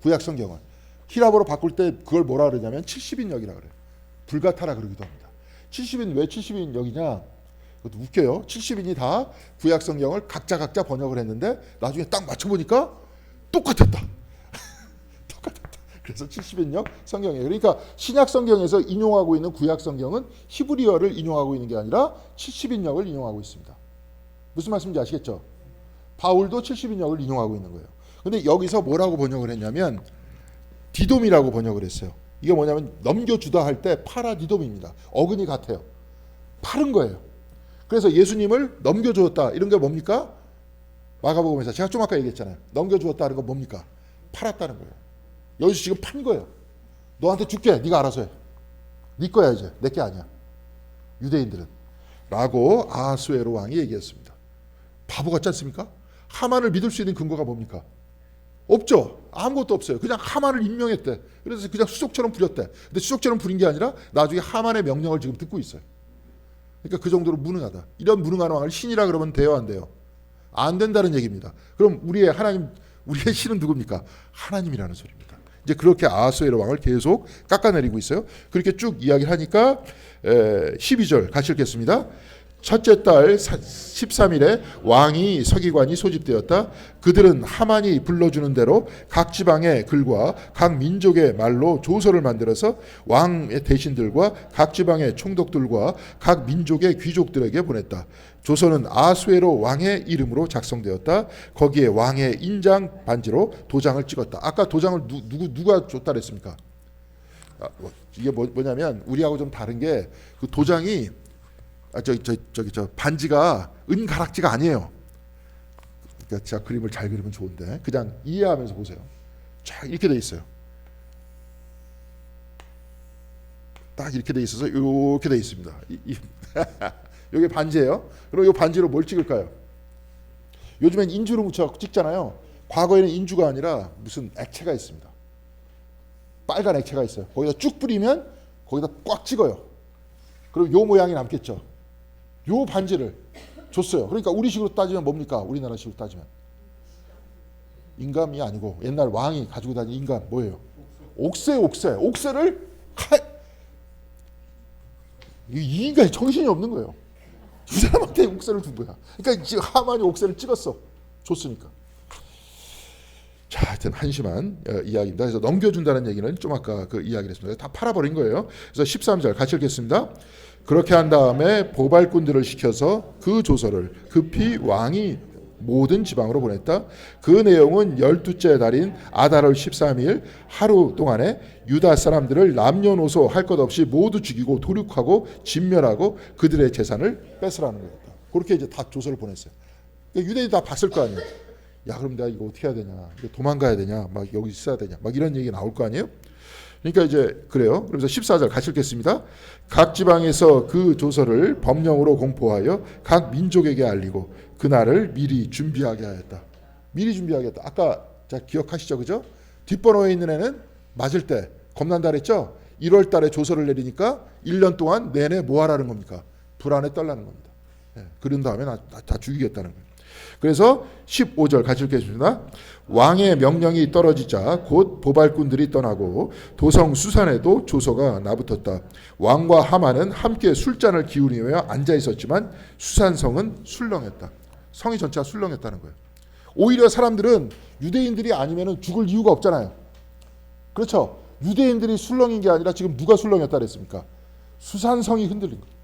구약 성경을. 히라버로 바꿀 때 그걸 뭐라 그러냐면 70인역이라 그래요. 불가타라 그러기도 합니다. 70인 왜 70인역이냐? 그것도 웃겨요. 70인이 다 구약 성경을 각자 번역을 했는데 나중에 딱 맞춰보니까 똑같았다. 똑같았다. 그래서 70인역 성경이에요. 그러니까 신약 성경에서 인용하고 있는 구약 성경은 히브리어를 인용하고 있는 게 아니라 70인역을 인용하고 있습니다. 무슨 말씀인지 아시겠죠? 바울도 70인역을 인용하고 있는 거예요. 근데 여기서 뭐라고 번역을 했냐면 디돔이라고 번역을 했어요. 이게 뭐냐면 넘겨주다 할 때 파라디돔입니다. 어근이 같아요. 파른 거예요. 그래서 예수님을 넘겨주었다. 이런 게 뭡니까? 마가복음에서 제가 좀 아까 얘기했잖아요. 넘겨주었다는 건 뭡니까? 팔았다는 거예요. 여기서 지금 판 거예요. 너한테 줄게. 네가 알아서 해. 네 거야 이제. 내 게 아니야. 유대인들은. 라고 아하수에로 왕이 얘기했습니다. 바보 같지 않습니까? 하만을 믿을 수 있는 근거가 뭡니까? 없죠. 아무것도 없어요. 그냥 하만을 임명했대. 그래서 그냥 수족처럼 부렸대. 근데 수족처럼 부린 게 아니라 나중에 하만의 명령을 지금 듣고 있어요. 그러니까 그 정도로 무능하다. 이런 무능한 왕을 신이라 그러면 돼요, 안 돼요? 안 된다는 얘기입니다. 그럼 우리의 신은 누굽니까? 하나님이라는 소리입니다. 이제 그렇게 아하수에로 왕을 계속 깎아내리고 있어요. 그렇게 쭉 이야기를 하니까 12절 같이 읽겠습니다. 첫째 달 13일에 왕이 서기관이 소집되었다. 그들은 하만이 불러주는 대로 각 지방의 글과 각 민족의 말로 조서를 만들어서 왕의 대신들과 각 지방의 총독들과 각 민족의 귀족들에게 보냈다. 조서는 아하수에로 왕의 이름으로 작성되었다. 거기에 왕의 인장 반지로 도장을 찍었다. 아까 도장을 누가 줬다 그랬습니까? 이게 뭐냐면 우리하고 좀 다른 게 그 도장이 저 반지가 은가락지가 아니에요. 그러니까 제가 그림을 잘 그리면 좋은데 그냥 이해하면서 보세요. 쫙 이렇게 돼 있어요. 딱 이렇게 돼 있어서 이렇게 돼 있습니다. 이게 반지예요. 그럼 이 반지로 뭘 찍을까요? 요즘엔 인주로 묻혀 찍잖아요. 과거에는 인주가 아니라 무슨 액체가 있습니다. 빨간 액체가 있어요. 거기다 쭉 뿌리면 거기다 꽉 찍어요. 그럼 요 모양이 남겠죠. 요 반지를 줬어요. 그러니까 우리식으로 따지면 뭡니까? 우리나라식으로 따지면 인감이 아니고 옛날 왕이 가지고 다니는 인감 뭐예요? 옥새. 옥새를 이 인간이 정신이 없는 거예요. 이 사람한테 옥새를 준 거야. 그러니까 지금 하만이 옥새를 찍었어. 줬으니까. 자, 하여튼 한심한 이야기입니다. 그래서 넘겨준다는 얘기는 좀 아까 그 이야기를 했습니다. 다 팔아버린 거예요. 그래서 13절 같이 읽겠습니다. 그렇게 한 다음에 보발꾼들을 시켜서 그 조서를 급히 왕이 모든 지방으로 보냈다. 그 내용은 12째 달인 아달월 13일 하루 동안에 유다 사람들을 남녀노소 할 것 없이 모두 죽이고 도륙하고 진멸하고 그들의 재산을 뺏으라는 거였다. 그렇게 이제 다 조서를 보냈어요. 그러니까 유대인이 다 봤을 거 아니에요. 야, 그럼 내가 이거 어떻게 해야 되냐? 도망가야 되냐? 막 여기 있어야 되냐? 막 이런 얘기 나올 거 아니에요? 그러니까 이제 그래요. 그러면서 14절 같이 읽겠습니다. 각 지방에서 그 조서를 법령으로 공포하여 각 민족에게 알리고 그날을 미리 준비하게 하였다. 미리 준비하겠다. 아까 자 기억하시죠, 그죠? 뒷번호에 있는 애는 맞을 때 겁난다 그랬죠. 1월 달에 조서를 내리니까 1년 동안 내내 뭐 하라는 겁니까? 불안에 떨라는 겁니다. 예, 그런 다음에 다 죽이겠다는 거예요. 그래서 15절 같이 읽겠습니다. 왕의 명령이 떨어지자 곧 보발꾼들이 떠나고 도성 수산에도 조서가 나붙었다. 왕과 하만은 함께 술잔을 기울이며 앉아 있었지만 수산성은 술렁했다. 성이 전체가 술렁했다는 거예요. 오히려 사람들은 유대인들이 아니면 죽을 이유가 없잖아요. 그렇죠? 유대인들이 술렁인 게 아니라 지금 누가 술렁했다 그랬습니까? 수산성이 흔들린 거예요.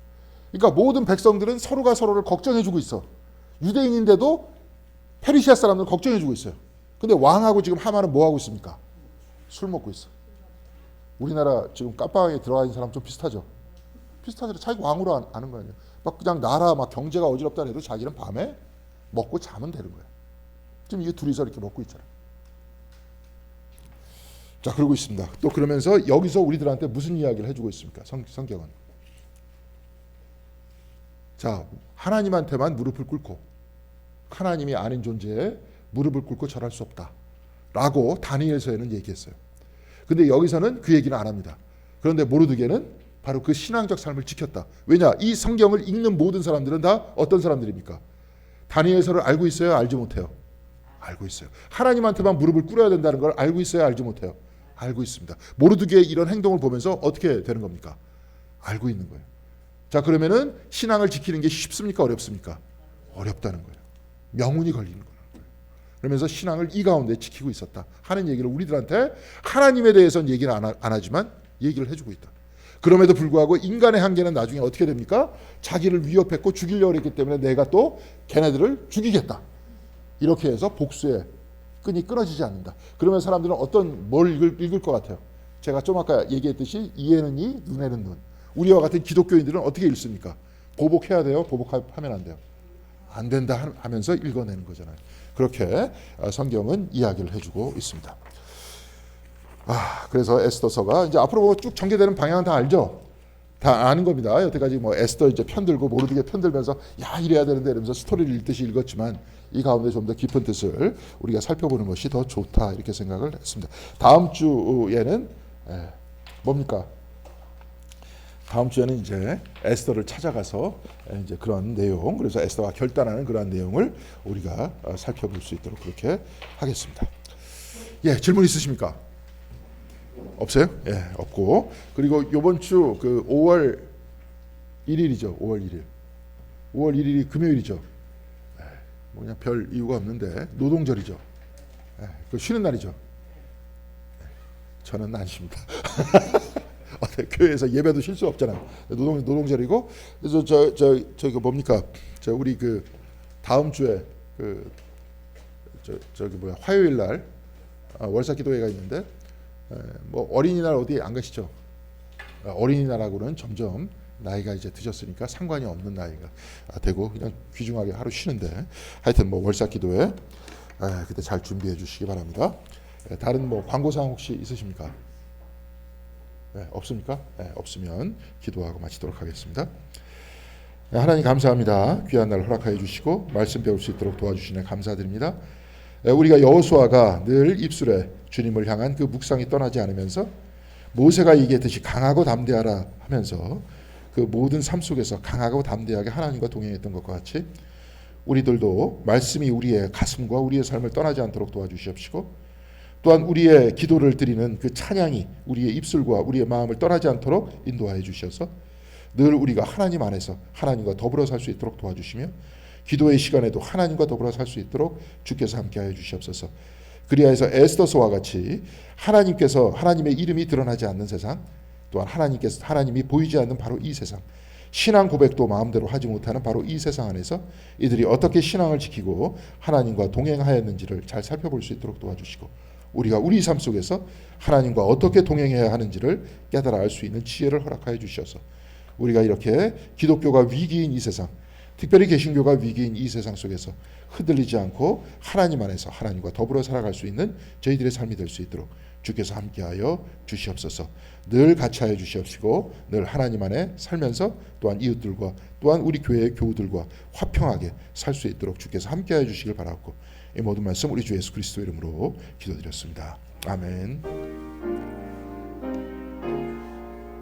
그러니까 모든 백성들은 서로가 서로를 걱정해주고 있어. 유대인인데도 페르시아 사람들은 걱정해주고 있어요. 근데 왕하고 지금 하만은 뭐 하고 있습니까? 술 먹고 있어. 우리나라 지금 깜빵에 들어가 있는 사람 좀 비슷하죠? 비슷하죠. 자기 왕으로 아는 거 아니에요. 막 그냥 나라 막 경제가 어지럽다 해도 자기는 밤에 먹고 자면 되는 거예요. 지금 이게 둘이서 이렇게 먹고 있잖아요. 자, 그러고 있습니다. 또 그러면서 여기서 우리들한테 무슨 이야기를 해주고 있습니까? 성경은. 자, 하나님한테만 무릎을 꿇고 하나님이 아닌 존재에 무릎을 꿇고 절할 수 없다 라고 다니엘서에는 얘기했어요. 근데 여기서는 그 얘기는 안 합니다. 그런데 모르드게는 바로 그 신앙적 삶을 지켰다. 왜냐? 이 성경을 읽는 모든 사람들은 다 어떤 사람들입니까? 다니엘서를 알고 있어요? 알지 못해요? 알고 있어요. 하나님한테만 무릎을 꿇어야 된다는 걸 알고 있어요? 알지 못해요? 알고 있습니다. 모르드게의 이런 행동을 보면서 어떻게 되는 겁니까? 알고 있는 거예요. 자, 그러면은 신앙을 지키는 게 쉽습니까? 어렵습니까? 어렵다는 거예요. 명운이 걸리는 거예요. 그러면서 신앙을 이 가운데 지키고 있었다 하는 얘기를 우리들한테 하나님에 대해서는 얘기를 안 하지만 얘기를 해주고 있다. 그럼에도 불구하고 인간의 한계는 나중에 어떻게 됩니까? 자기를 위협했고 죽이려고 했기 때문에 내가 또 걔네들을 죽이겠다. 이렇게 해서 복수의 끈이 끊어지지 않는다. 그러면 사람들은 뭘 읽을 것 같아요? 제가 좀 아까 얘기했듯이 이에는 이, 눈에는 눈. 우리와 같은 기독교인들은 어떻게 읽습니까? 보복해야 돼요? 보복하면 안 돼요? 안 된다 하면서 읽어내는 거잖아요. 그렇게 성경은 이야기를 해주고 있습니다. 그래서 에스더서가 이제 앞으로 쭉 전개되는 방향은 다 알죠? 다 아는 겁니다. 여태까지 뭐 에스더 이제 편들고 모르게 편들면서 야 이래야 되는데 이러면서 스토리를 읽듯이 읽었지만 이 가운데 좀 더 깊은 뜻을 우리가 살펴보는 것이 더 좋다 이렇게 생각을 했습니다. 다음 주에는 뭡니까? 다음 주에는 이제 에스더를 찾아가서 이제 그런 내용, 그래서 에스더가 결단하는 그러한 내용을 우리가 살펴볼 수 있도록 그렇게 하겠습니다. 예, 질문 있으십니까? 없어요? 예, 없고. 그리고 이번 주 그 5월 1일이죠. 5월 1일. 5월 1일이 금요일이죠. 뭐 그냥 별 이유가 없는데 노동절이죠. 그 쉬는 날이죠. 저는 안 쉽니다. 교회에서 예배도 쉴 수 없잖아요. 노동절이고 그래서 저기 뭡니까? 우리 그 다음 주에 화요일 날 월사기도회가 있는데 뭐 어린이날 어디 안 가시죠? 어린이날하고는 점점 나이가 이제 드셨으니까 상관이 없는 나이가 되고 그냥 귀중하게 하루 쉬는데 하여튼 뭐 월사기도회 그때 잘 준비해 주시기 바랍니다. 다른 뭐 광고 사항 혹시 있으십니까? 없습니까? 없으면 기도하고 마치도록 하겠습니다. 하나님 감사합니다. 귀한 날 허락하여 주시고 말씀 배울 수 있도록 도와주시네 감사드립니다. 우리가 여호수아가 늘 입술에 주님을 향한 그 묵상이 떠나지 않으면서 모세가 얘기했듯이 강하고 담대하라 하면서 그 모든 삶 속에서 강하고 담대하게 하나님과 동행했던 것과 같이 우리들도 말씀이 우리의 가슴과 우리의 삶을 떠나지 않도록 도와주시옵시고 또한 우리의 기도를 드리는 그 찬양이 우리의 입술과 우리의 마음을 떠나지 않도록 인도하여 주셔서 늘 우리가 하나님 안에서 하나님과 더불어 살 수 있도록 도와주시며 기도의 시간에도 하나님과 더불어 살 수 있도록 주께서 함께하여 주시옵소서. 그리하여서 에스더서와 같이 하나님께서 하나님의 이름이 드러나지 않는 세상 또한 하나님이 보이지 않는 바로 이 세상 신앙 고백도 마음대로 하지 못하는 바로 이 세상 안에서 이들이 어떻게 신앙을 지키고 하나님과 동행하였는지를 잘 살펴볼 수 있도록 도와주시고, 우리가 우리 삶 속에서 하나님과 어떻게 동행해야 하는지를 깨달아 알 수 있는 지혜를 허락하여 주셔서 우리가 이렇게 기독교가 위기인 이 세상, 특별히 개신교가 위기인 이 세상 속에서 흔들리지 않고 하나님 안에서 하나님과 더불어 살아갈 수 있는 저희들의 삶이 될 수 있도록 주께서 함께하여 주시옵소서. 늘 같이 하여 주시옵시고 늘 하나님 안에 살면서 또한 이웃들과 또한 우리 교회의 교우들과 화평하게 살 수 있도록 주께서 함께하여 주시길 바라고, 이 모든 말씀 우리 주 예수 그리스도 이름으로 기도드렸습니다. 아멘.